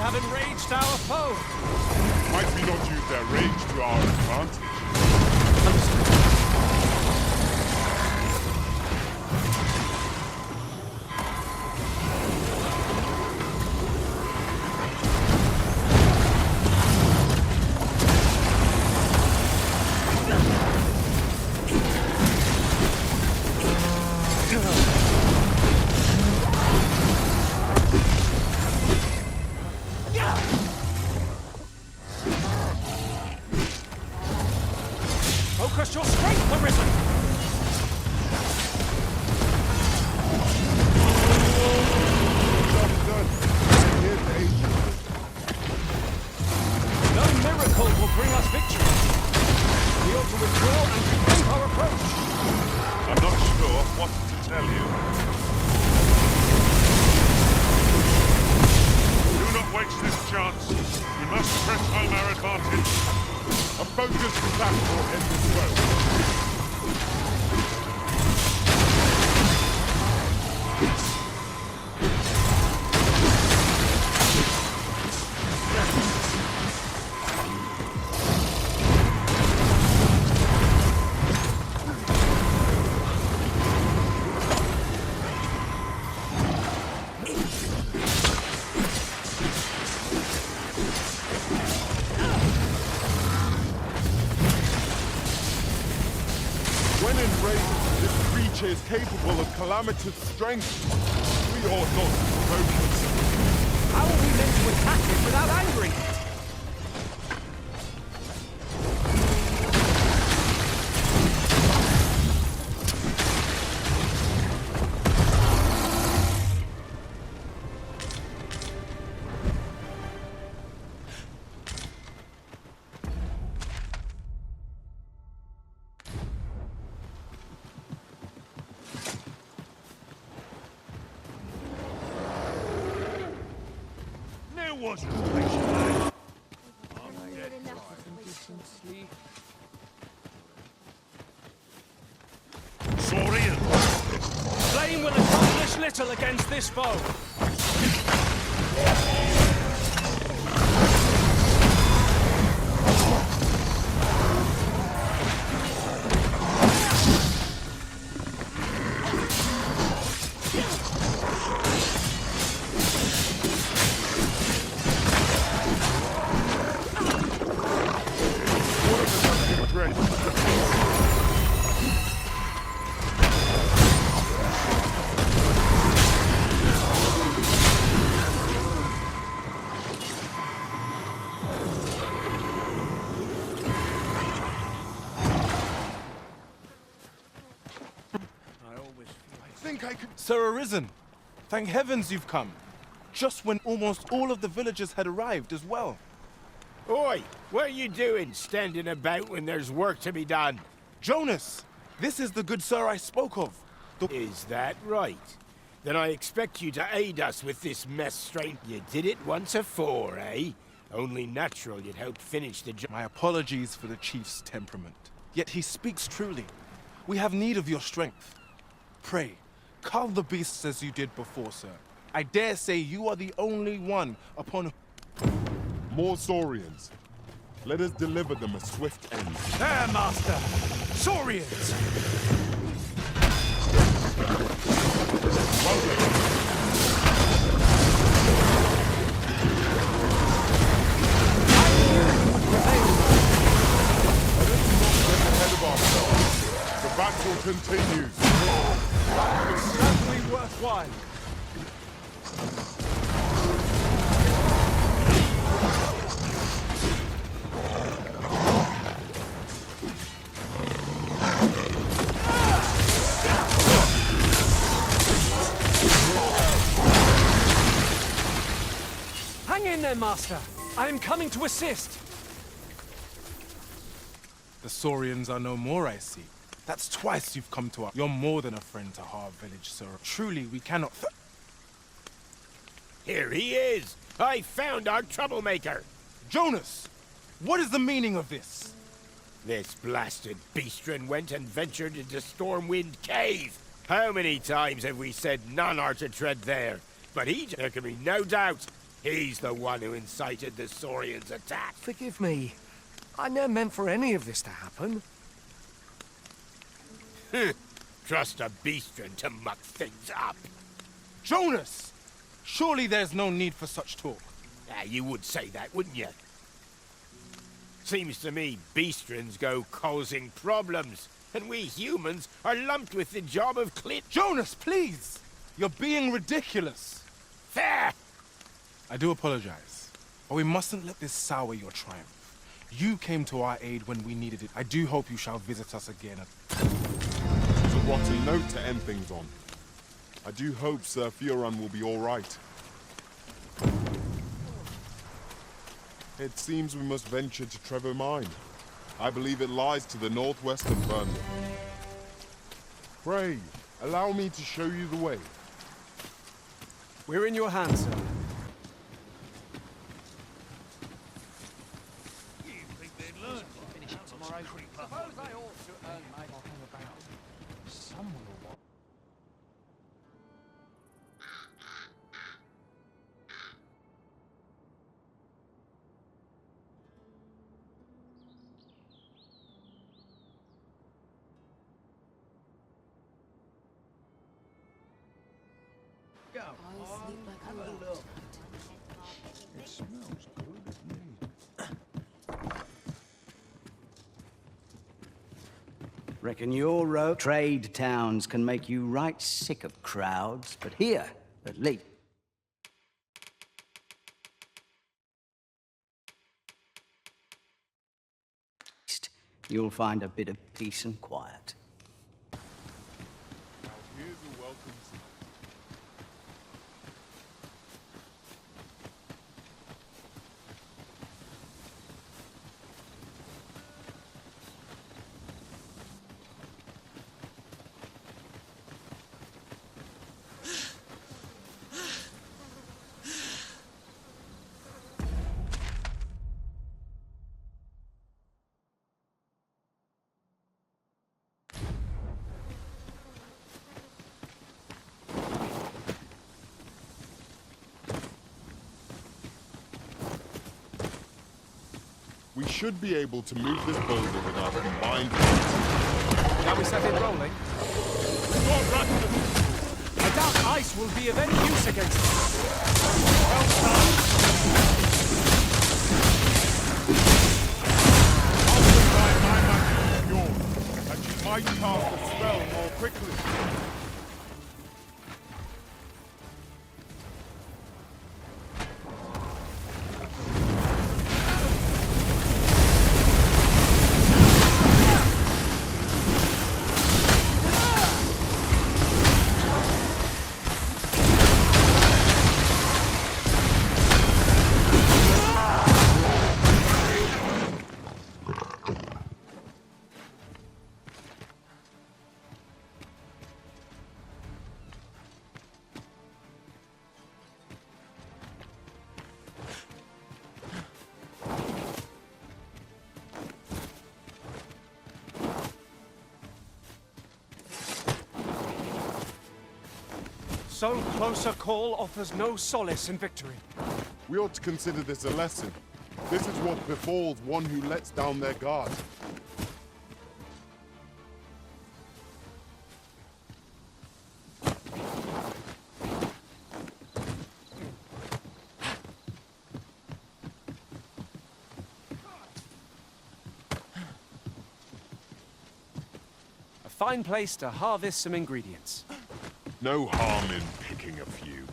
have enraged our foe.
Might we not use their rage to our advantage?
Focus your strength, Arisen! No miracle will bring us victory. We ought to withdraw and rethink our approach.
I'm not sure what to tell you. Do not waste this chance. We must press home our advantage.
A focused attack will end this well. Is capable of calamitous strength. We ought not to provoke it.
How are we meant to attack it without angering it? Flame will accomplish little against this foe.
Sir Arisen, thank heavens you've come. Just when almost all of the villagers had arrived as well.
Oi, what are you doing standing about when there's work to be done?
Jonas, this is the good sir I spoke of.
Is that right? Then I expect you to aid us with this mess straight. You did it once afore, eh? Only natural you'd help finish the job.
My apologies for the chief's temperament. Yet he speaks truly. We have need of your strength. Pray, cull the beasts as you did before, sir. I dare say you are the only one upon...
More Saurians. Let us deliver them a swift end.
There, Master! Saurians!
Well done. The battle continues.
It's certainly worthwhile. Hang in there, Master. I am coming to assist.
The Saurians are no more, I see. That's twice you've come to us. You're more than a friend to our village, sir. Truly, we cannot...
Here he is! I found our troublemaker!
Jonas! What is the meaning of this?
This blasted beastren went and ventured into Stormwind Cave! How many times have we said none are to tread there? But there can be no doubt.
He's the one who incited the Saurians' attack.
Forgive me. I never meant for any of this to happen.
Trust a beastren to muck things up.
Jonas! Surely there's no need for such talk.
You would say that, wouldn't you? Seems to me beastrens go causing problems, and we humans are lumped with the job of
Jonas, please! You're being ridiculous.
Fair!
I do apologize, but we mustn't let this sour your triumph. You came to our aid when we needed it. I do hope you shall visit us again.
It's a rotten note to end things on. I do hope Sir Fioran will be all right. It seems we must venture to Trevor Mine. I believe it lies to the northwest of Burnley. Pray, allow me to show you the way.
We're in your hands, sir.
It smells good.
Reckon your trade towns can make you right sick of crowds, but here, at least, you'll find a bit of peace and quiet.
Now here's a welcome to We should be able to move this boulder with our combined weight.
Shall we set it rolling? I doubt ice will be of any use against us. Well done.
I'll my magic is yours, and she might cast the spell more quickly.
So close a call offers no solace in victory.
We ought to consider this a lesson. This is what befalls one who lets down their guard.
A fine place to harvest some ingredients.
No harm in picking a few.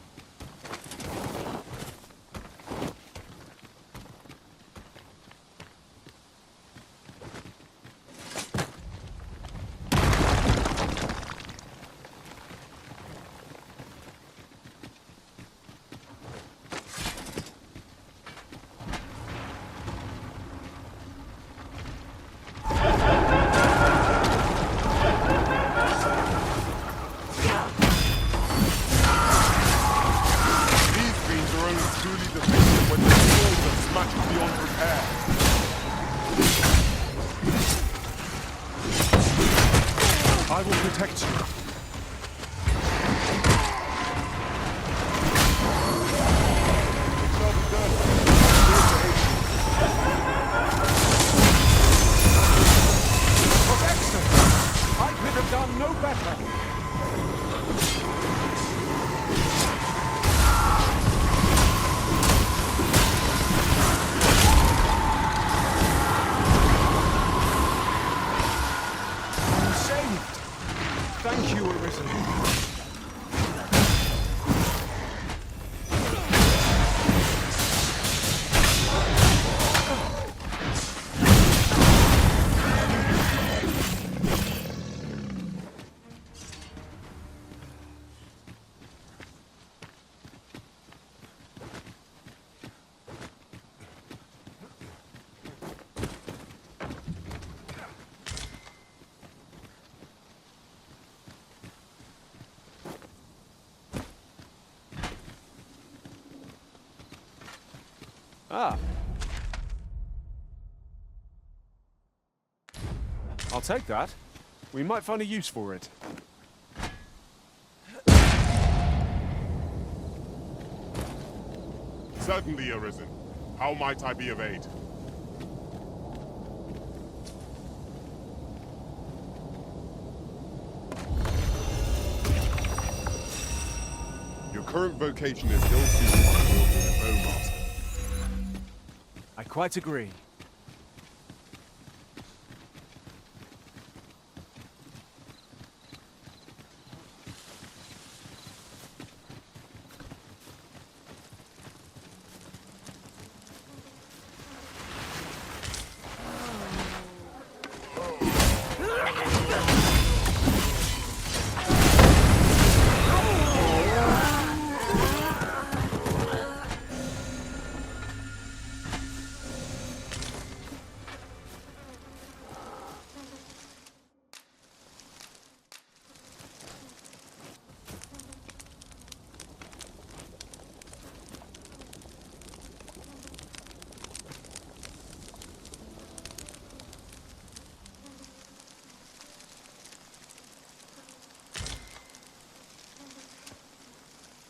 Saved! Thank you, Arisen.
Ah. I'll take that. We might find a use for it.
Certainly, Arisen. How might I be of aid? Your current vocation is ill-suited to wielding a bowmaster.
I quite agree.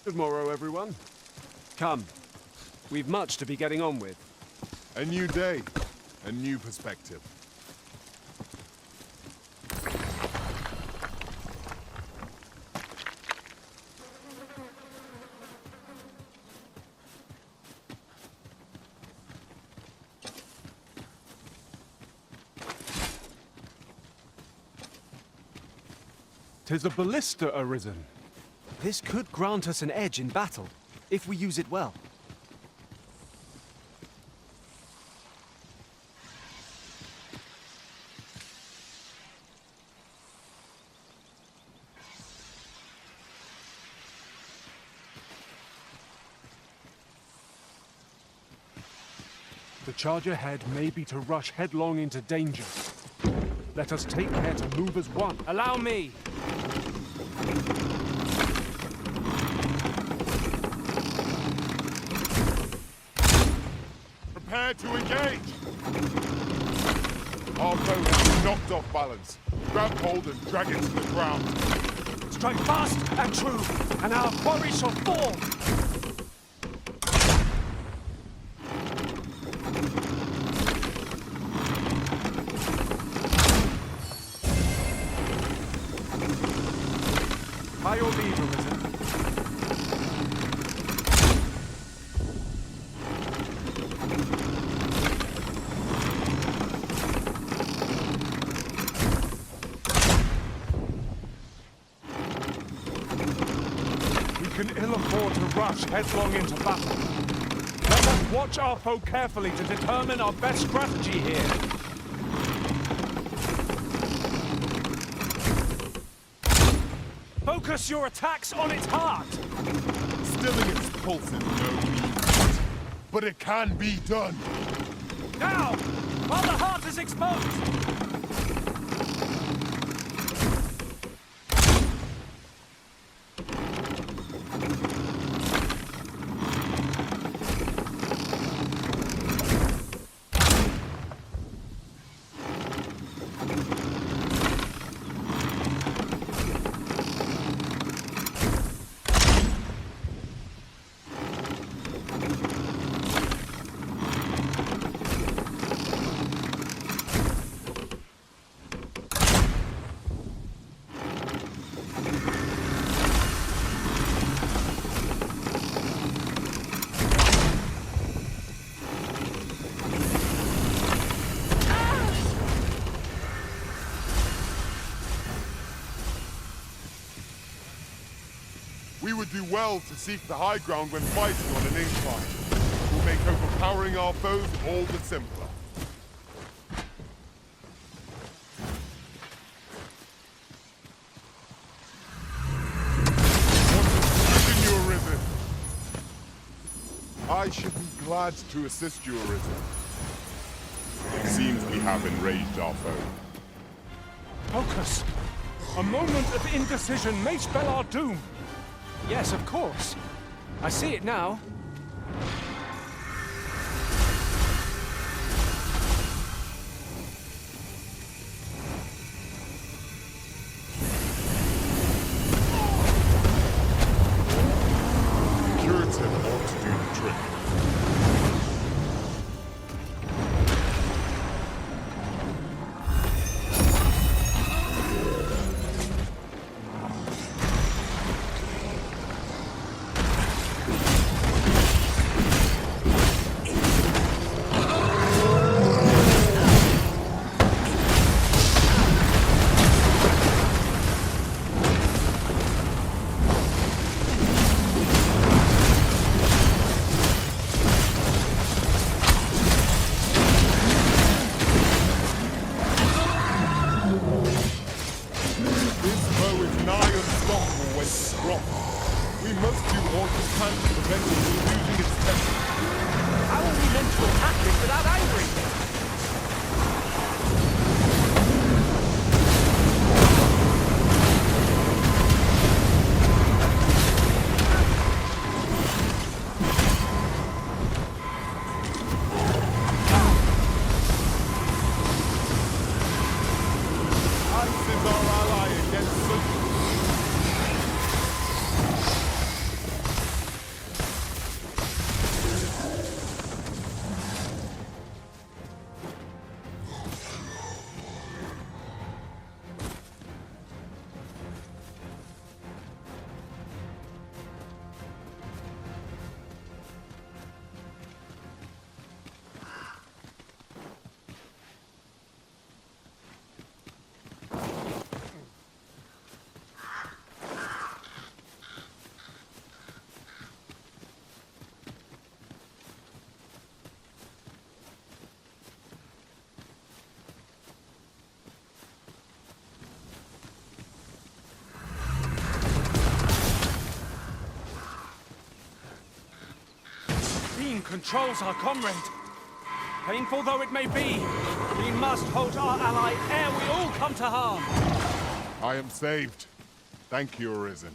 Good morrow, everyone. Come. We've much to be getting on with.
A new day, a new perspective.
Tis a ballista arisen.
This could grant us an edge in battle, if we use it well.
The charge ahead may be to rush headlong into danger. Let us take care to move as one.
Allow me!
Prepare to engage! Our foe has been knocked off balance. Grab hold and drag it to the ground.
Strike fast and true, and our quarry shall fall! By your leave, Arisen.
We can ill afford to rush headlong into battle. Let us watch our foe carefully to determine our best strategy here.
Focus your attacks on its heart!
Stilling its pulse is no mean feat, but it can be done.
Now! While the heart is exposed!
We would do well to seek the high ground when fighting on an incline. It will make overpowering our foes all the simpler. What a you, Arisen! I should be glad to assist you, Arisen. It seems we have enraged our foe.
Focus! A moment of indecision may spell our doom!
Yes, of course. I see it now.
Curative ought to do the trick.
Controls our comrade. Painful though it may be, we must hold our ally ere we all come to harm.
I am saved. Thank you, Arisen.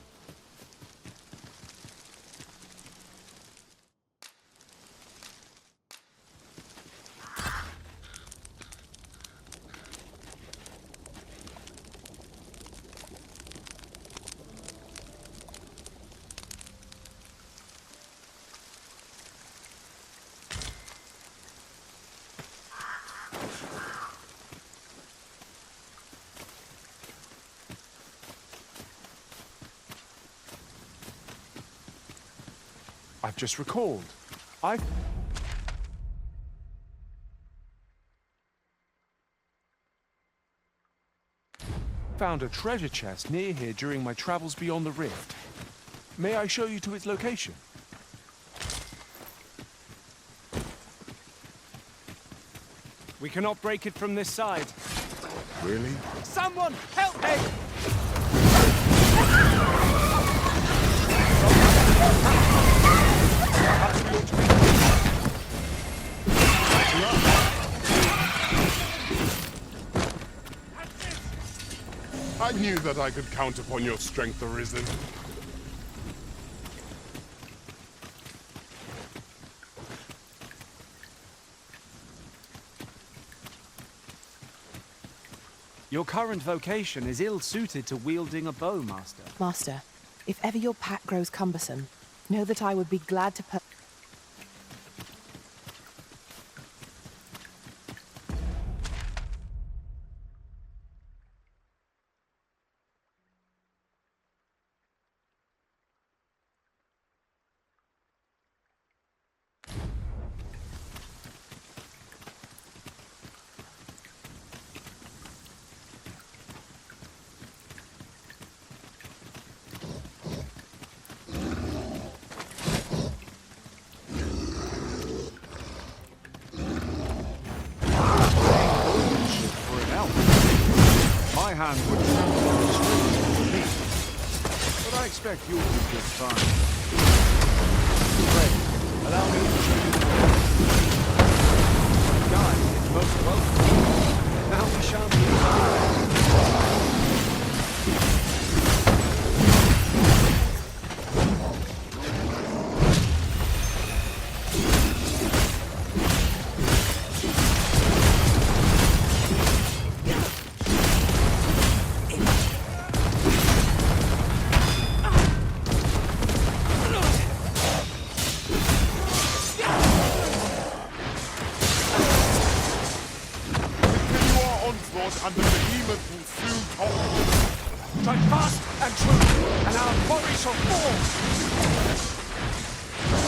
I've just recalled. I found a treasure chest near here during my travels beyond the rift. May I show you to its location?
We cannot break it from this side.
Really?
Someone help me!
I knew that I could count upon your strength, Arisen.
Your current vocation is ill-suited to wielding a bow, Master.
Master, if ever your pack grows cumbersome, know that I would be glad to
I expect you'll do just fine. Pray, allow me to show you the way. Guide is most welcome. Now we shall be
and the behemoth will soon conquer.
Strike fast and true, and our quarry shall fall!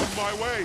On my way!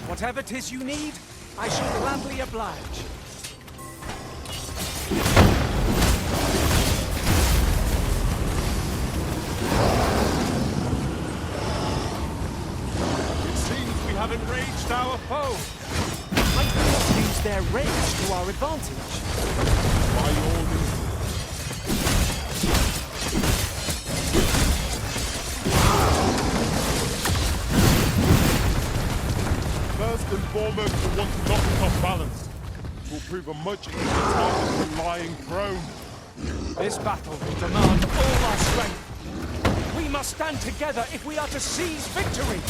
Whatever 'tis you need, I shall gladly oblige.
It seems we have enraged our foe.
Might we not use their rage to our advantage?
By all means. First and foremost, the one to knock us off balance. It will prove a much easier target than lying prone.
This battle will demand all our strength. We must stand together if we are to seize victory.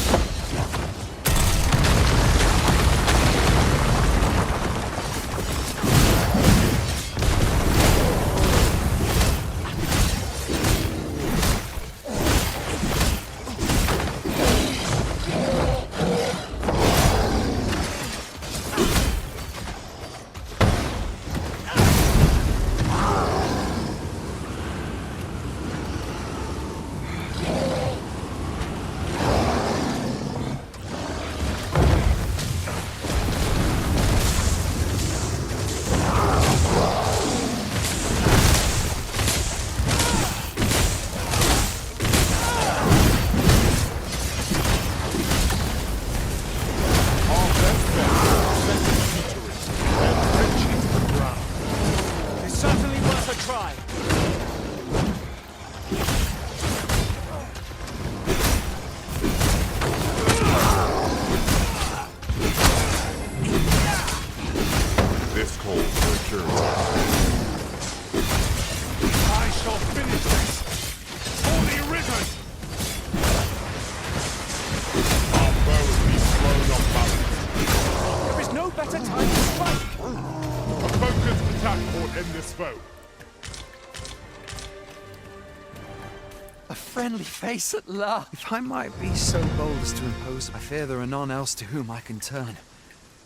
Face at last. If I might be so bold as to impose, I fear there are none else to whom I can turn.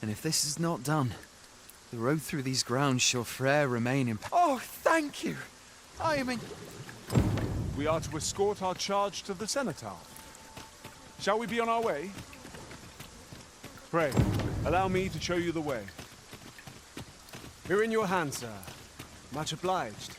And if this is not done, the road through these grounds shall fore'er remain in. Oh, thank you! I am in.
We are to escort our charge to the cenotaph. Shall we be on our way? Pray, allow me to show you the way.
We're in your hands, sir. Much obliged.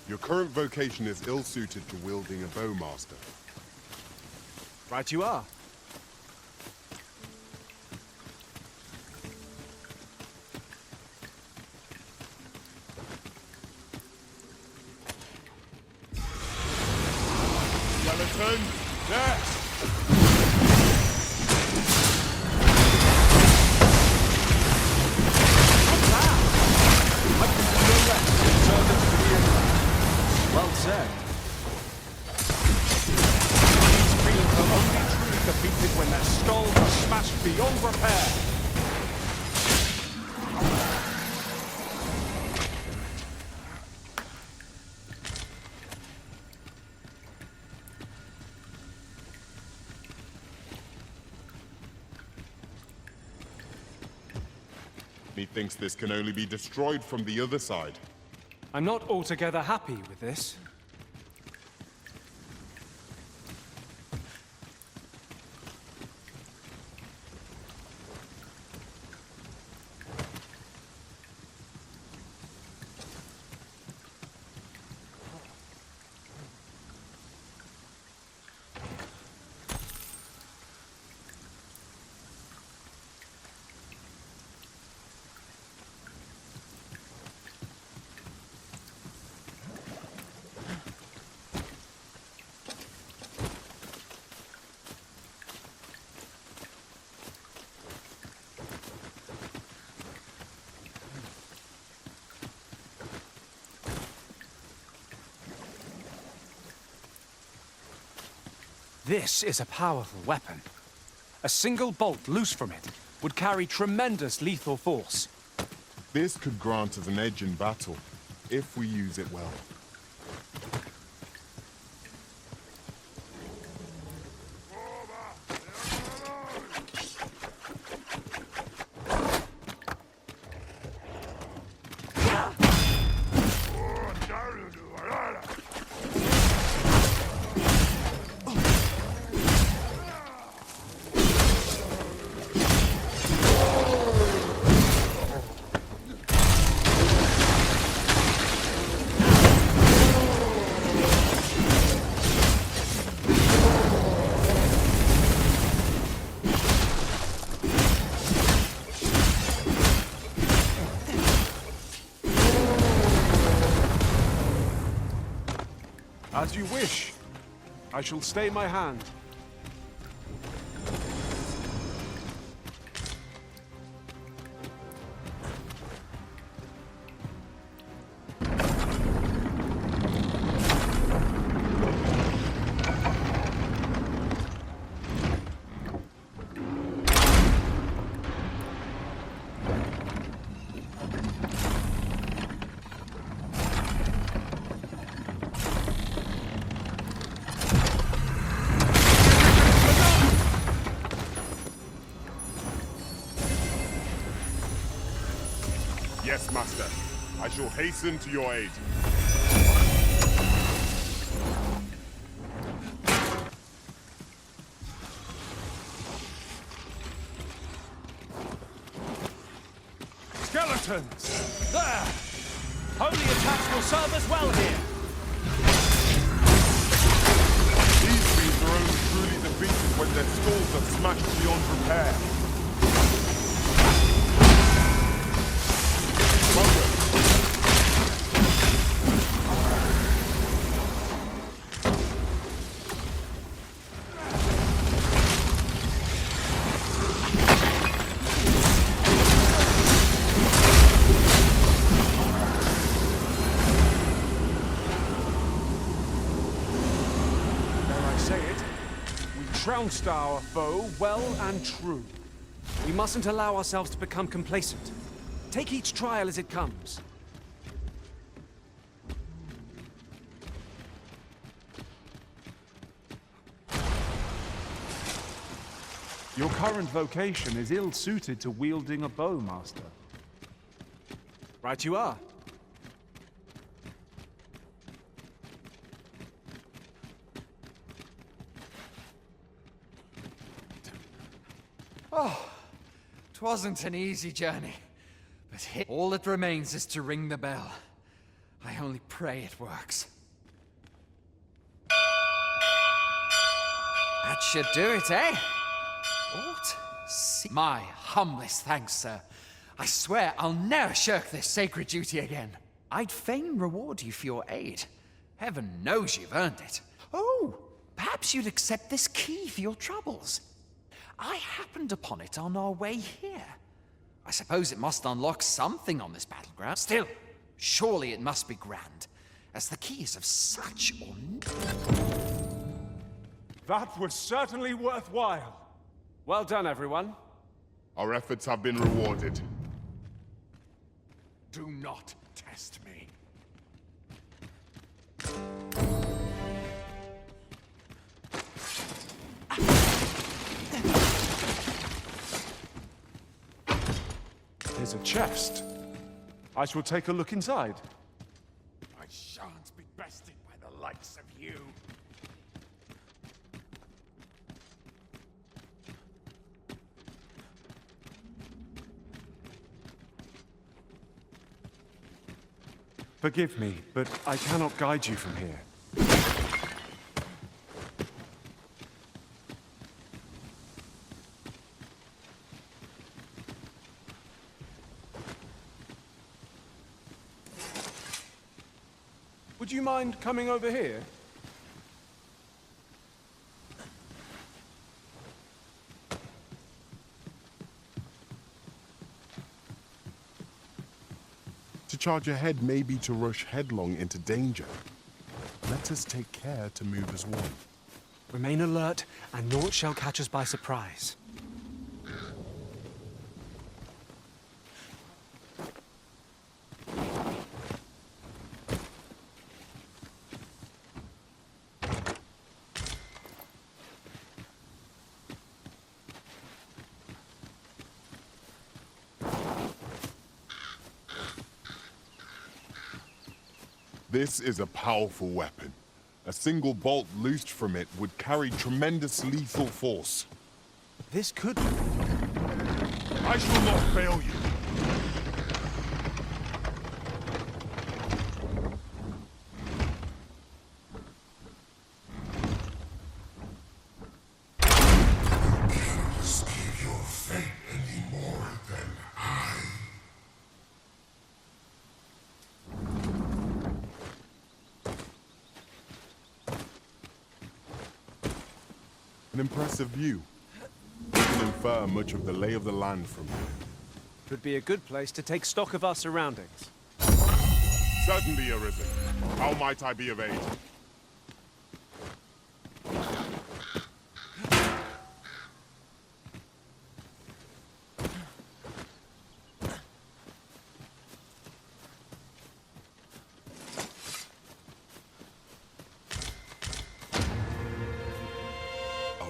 Your current vocation is ill-suited to wielding a bowmaster.
Right you are.
Skeleton, there!
prepare.
Methinks this can only be destroyed from the other side.
I'm not altogether happy with this. This is a powerful weapon. A single bolt loose from it would carry tremendous lethal force.
This could grant us an edge in battle, if we use it well.
As you wish. I shall stay my hand.
Yes, Master. I shall hasten to your aid.
Skeletons! There! Holy attacks will serve us well here.
These beasts are only truly defeated when their skulls are smashed beyond repair.
Trounced our foe well and true.
We mustn't allow ourselves to become complacent. Take each trial as it comes.
Your current vocation is ill-suited to wielding a bow, Master.
Right you are.
Oh, 'twasn't an easy journey, but all that remains is to ring the bell. I only pray it works. That should do it, eh? My humblest thanks, sir. I swear I'll never shirk this sacred duty again. I'd fain reward you for your aid. Heaven knows you've earned it. Oh, perhaps you'd accept this key for your troubles. I happened upon it on our way here. I suppose it must unlock something on this battleground. Still, surely it must be grand, as the key is of such
That was certainly worthwhile.
Well done, everyone.
Our efforts have been rewarded.
Do not test me.
There's a chest. I shall take a look inside.
I shan't be bested by the likes of you.
Forgive me, but I cannot guide you from here. Would you mind coming over here?
To charge ahead may be to rush headlong into danger. Let us take care to move as one.
Remain alert, and naught shall catch us by surprise.
This is a powerful weapon. A single bolt loosed from it would carry tremendous lethal force.
This could...
I shall not fail you. An impressive view. You can infer much of the lay of the land from here.
Could be a good place to take stock of our surroundings.
Certainly, Arisen. How might I be of aid?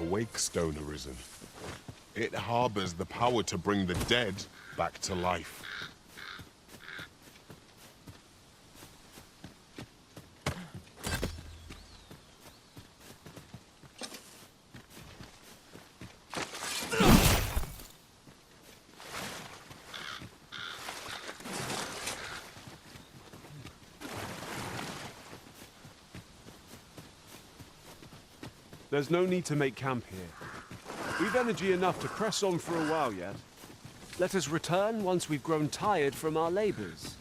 Wake stone Arisen. It harbors the power to bring the dead back to life.
There's no need to make camp here. We've energy enough to press on for a while yet. Let us return once we've grown tired from our labors.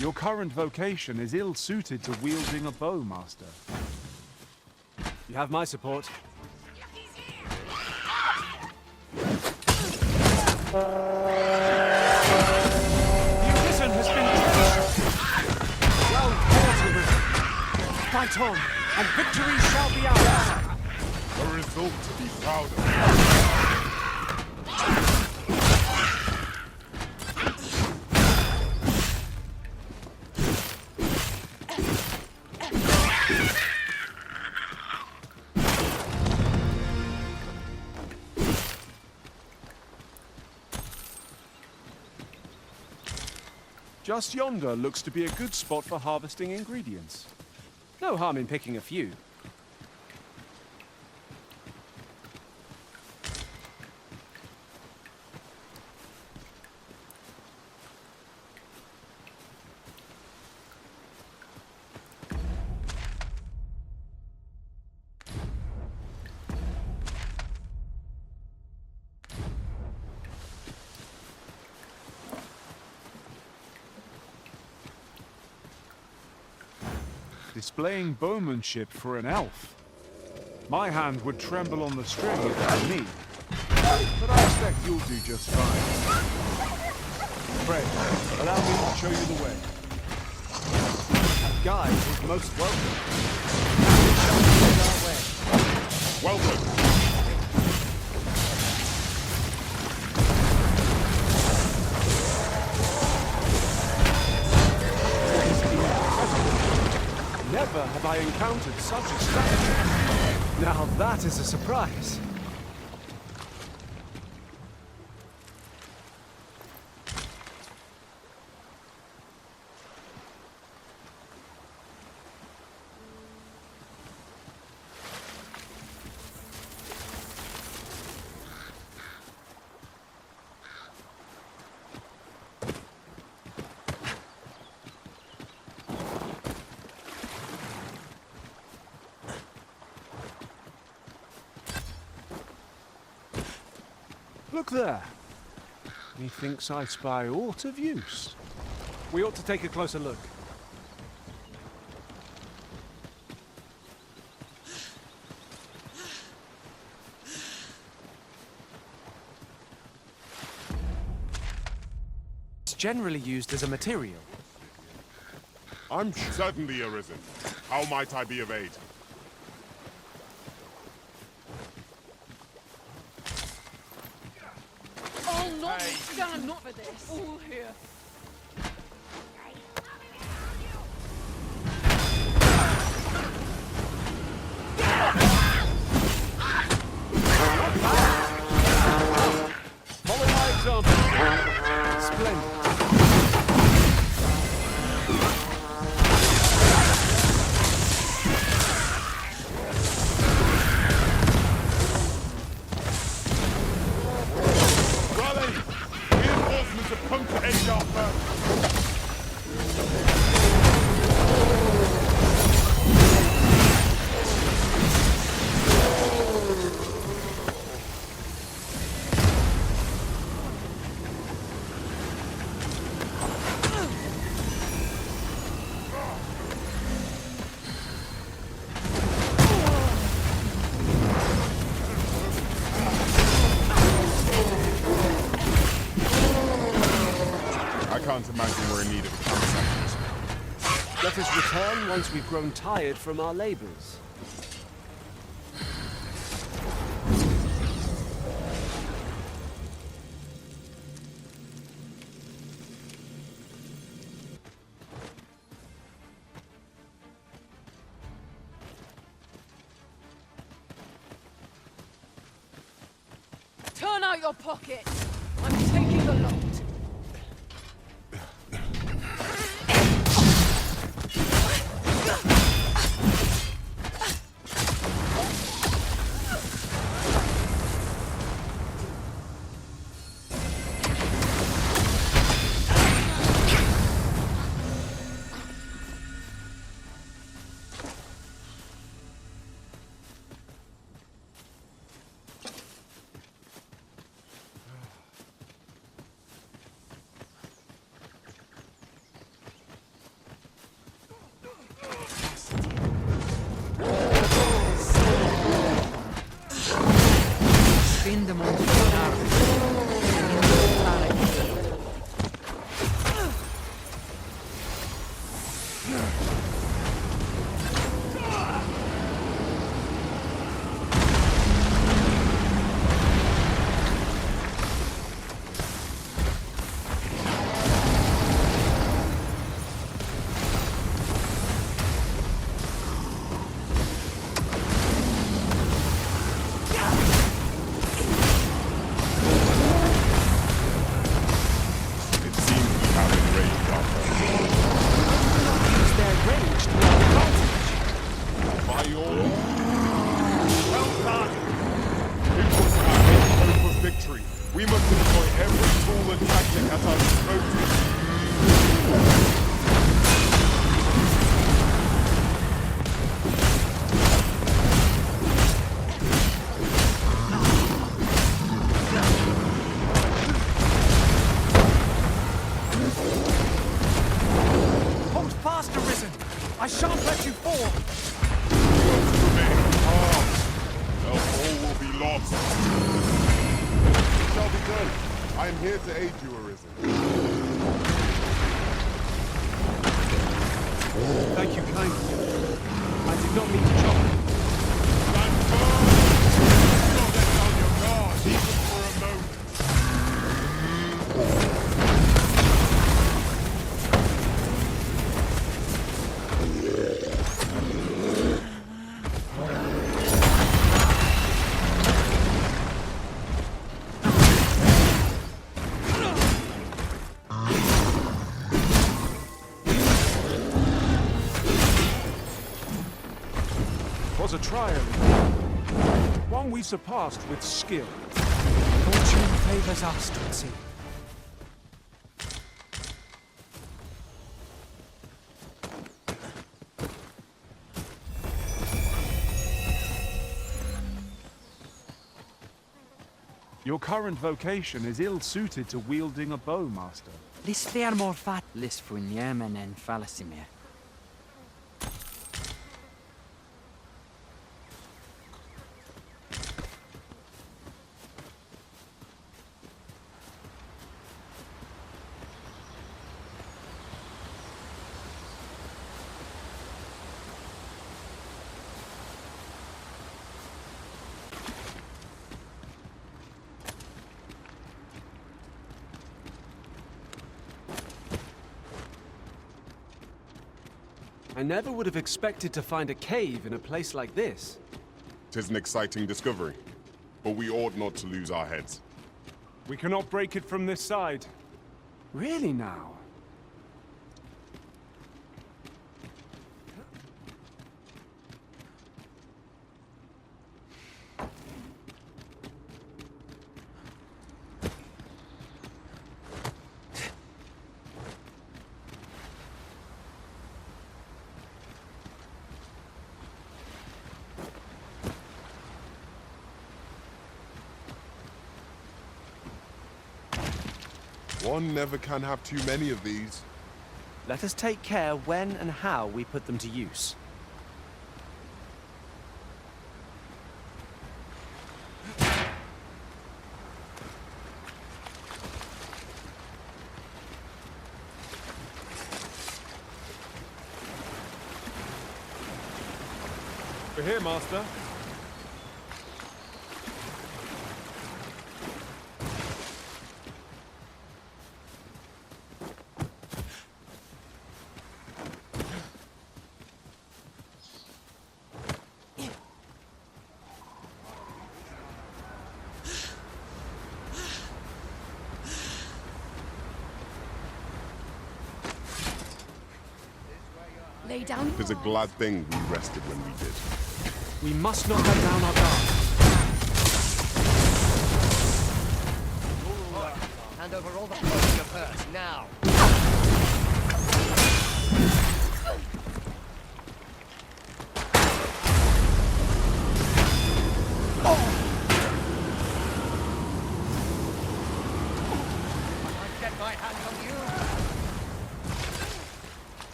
Your current vocation is ill-suited to wielding a bow, Master.
You have my support. The Arisen has been captured! Well fought, Arisen. Fight on, and victory shall be ours!
A result to be proud of.
Just yonder looks to be a good spot for harvesting ingredients.
No harm in picking a few.
Displaying bowmanship for an elf. My hand would tremble on the string if it were me. But I expect you'll do just fine. Pray, allow me to show you the way.
Guide is most welcome.
Welcome.
Never have I encountered such a statue. Now that is a surprise.
Look there. Methinks I spy aught of use.
We ought to take a closer look. It's generally used as a material.
I'm certainly arisen. How might I be of aid?
Stand not for this. All here.
Follow my example. Splendid.
Come to aid our first. I can't imagine we're in need of a campsite.
Let us return once we've grown tired from our labors.
Turn out your pockets. I'm taking the lot.
your order.
Well done!
If we're to have any hope of victory, we must employ every tool and tactic at our disposal.
Hold fast, Arisen! I shan't let you fall!
We must remain calm, else all will be lost. It shall be done. I am here to aid you, Arisen.
Thank you kindly. I did not mean to trouble you.
Stand firm! Do not let down your guard, even for a moment.
Was a trial. One we surpassed with skill.
Fortune favors us, Latnsi.
Your current vocation is ill-suited to wielding a bow, Master.
Listler mor fat lis funyem en falasimir.
I never would have expected to find a cave in a place like this.
'Tis an exciting discovery, but we ought not to lose our heads.
We cannot break it from this side.
Really now?
One never can have too many of these.
Let us take care when and how we put them to use.
We're here, Master.
Lay down.
It is a glad thing we rested when we did.
We must not let down our guard.
Hand over all the clothes in your purse, now! I get my hands on you!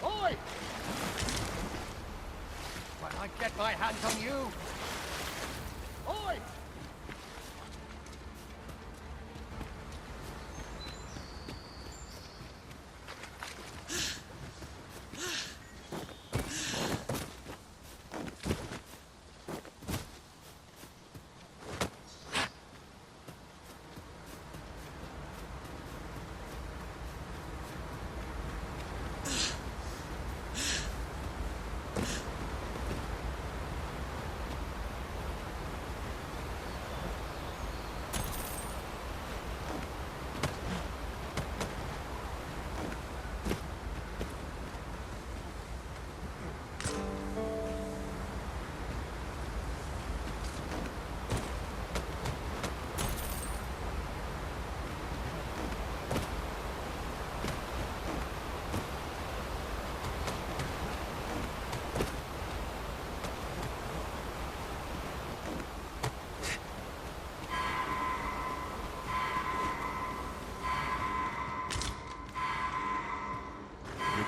Oi! When I get my hands on you! Oi!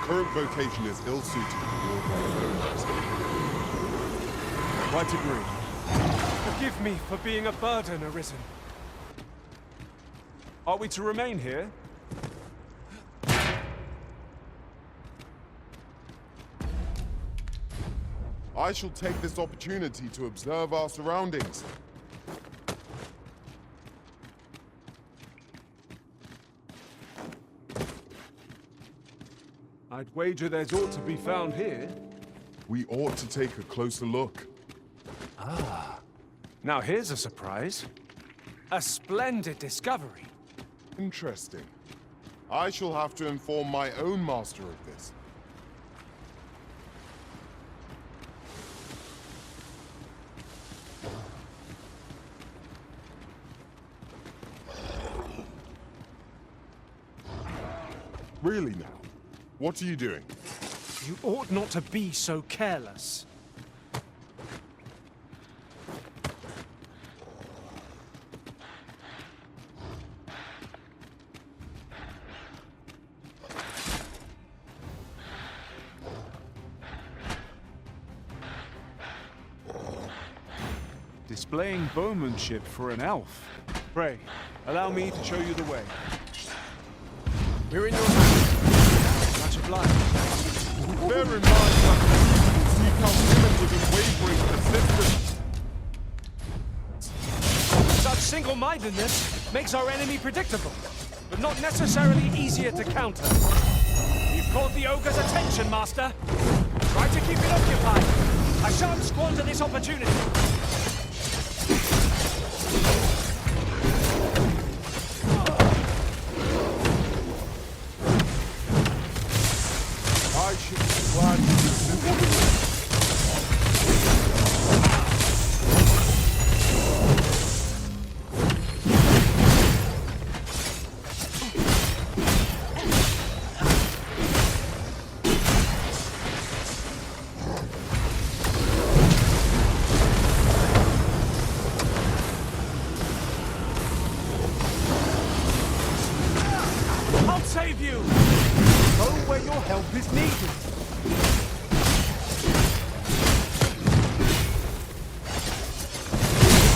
current vocation is ill-suited for warfare.
Quite agree. Forgive me for being a burden, Arisen. Are we to remain here?
I shall take this opportunity to observe our surroundings.
I'd wager there's aught to be found here.
We ought to take a closer look.
Ah. Now here's a surprise. A splendid discovery.
Interesting. I shall have to inform my own master of this. Really now? What are you doing?
You ought not to be so careless. Displaying bowmanship for an elf. Pray, allow me to show you the way. We're in your hands. Much obliged.
Bear in mind that seek out limited and wavering persistence.
Such single-mindedness makes our enemy predictable, but not necessarily easier to counter. You've caught the ogre's attention, Master. Try to keep it occupied. I shan't squander this opportunity.
I should be glad to do
I'll save you! Go where your help is needed.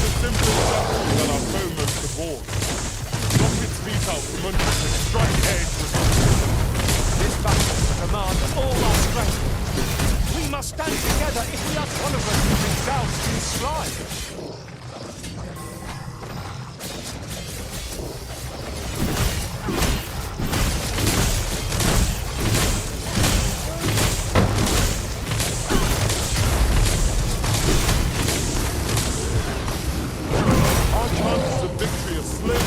the simple justice that our foe most abhors. Knock its feet out from under it and strike heads with us.
This battle demands all our strength. We must stand together if we are tolerant of the doubts in strife.
Our chances of victory are slim.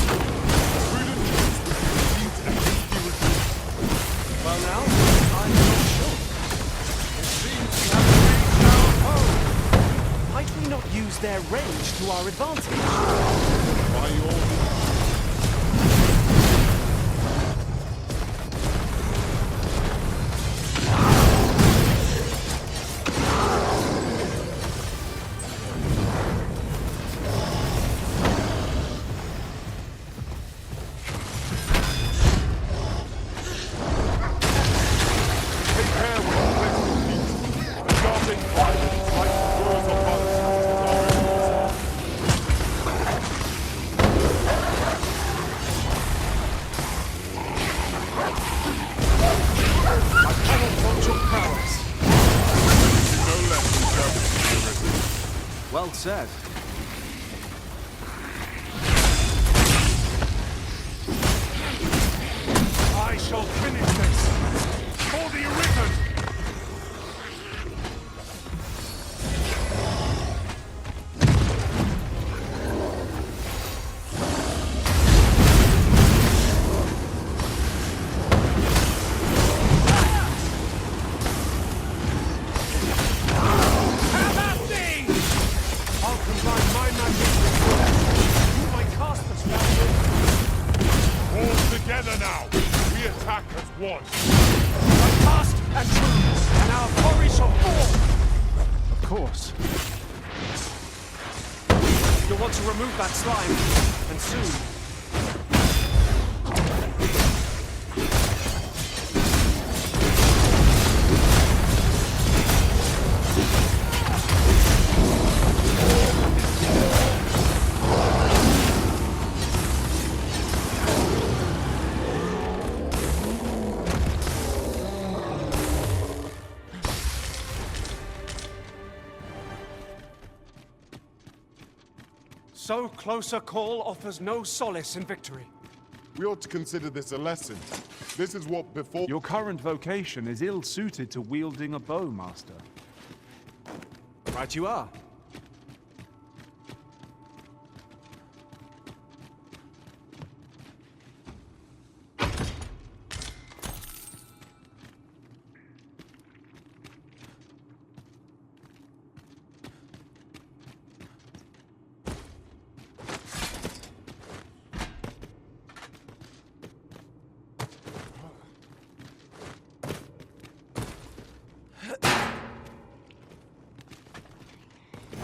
Prudent choice precedes a hasty retreat.
Well now, I'm not sure. It seems we have reached our foe. Might we not use their range to our advantage?
By your leave. Take care with your plentiful feet. A darting violence like the words of others our enemies.
I cannot want your prowess.
No less than German.
Well said.
I shall finish this. For the Arisen! Have at thee! I'll combine my magic with yours. You might cast the spell.
All together now. We attack as one.
Fast and true, and our quarry shall fall!
Of course.
You'll want to remove that slime, and soon.
So close a call offers no solace in victory.
We ought to consider this a lesson. This is what befall...
Your current vocation is ill-suited to wielding a bow, Master.
Right you are.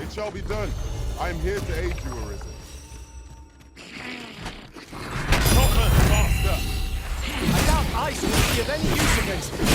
It shall be done. I am here to aid you, Arisen.
Master! I doubt ice will be of any use against him.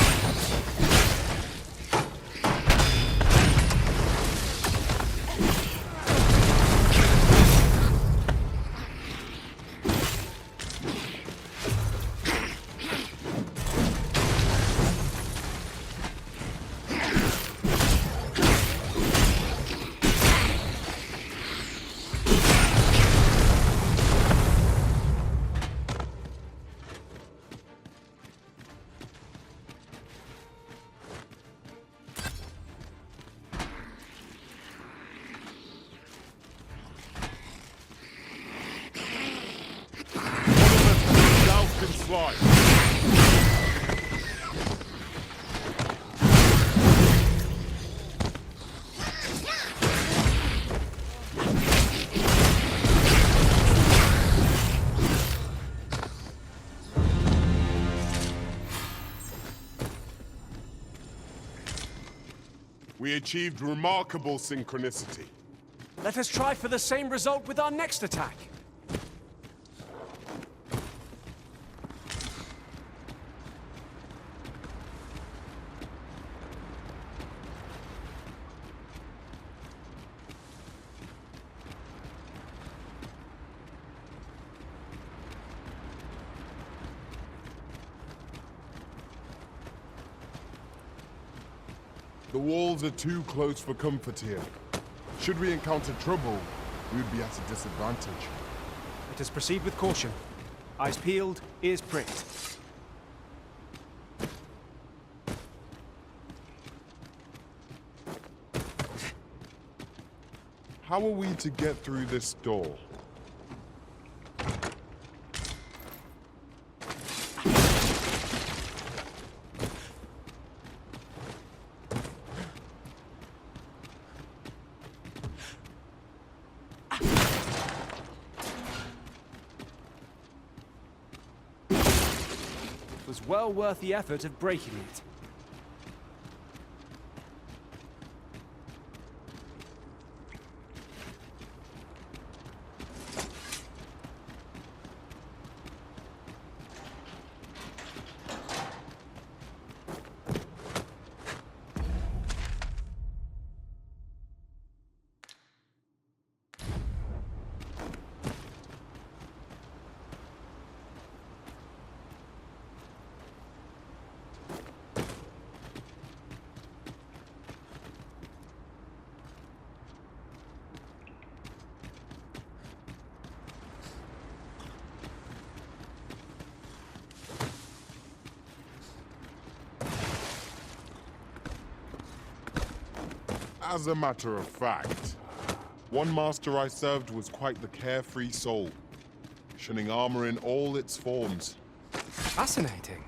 We achieved remarkable synchronicity.
Let us try for the same result with our next attack.
The walls are too close for comfort here. Should we encounter trouble, we would be at a disadvantage.
Let us proceed with caution. Eyes peeled, ears pricked.
How are we to get through this door?
It was well worth the effort of breaking it.
As a matter of fact, one master I served was quite the carefree soul, shunning armor in all its forms.
Fascinating.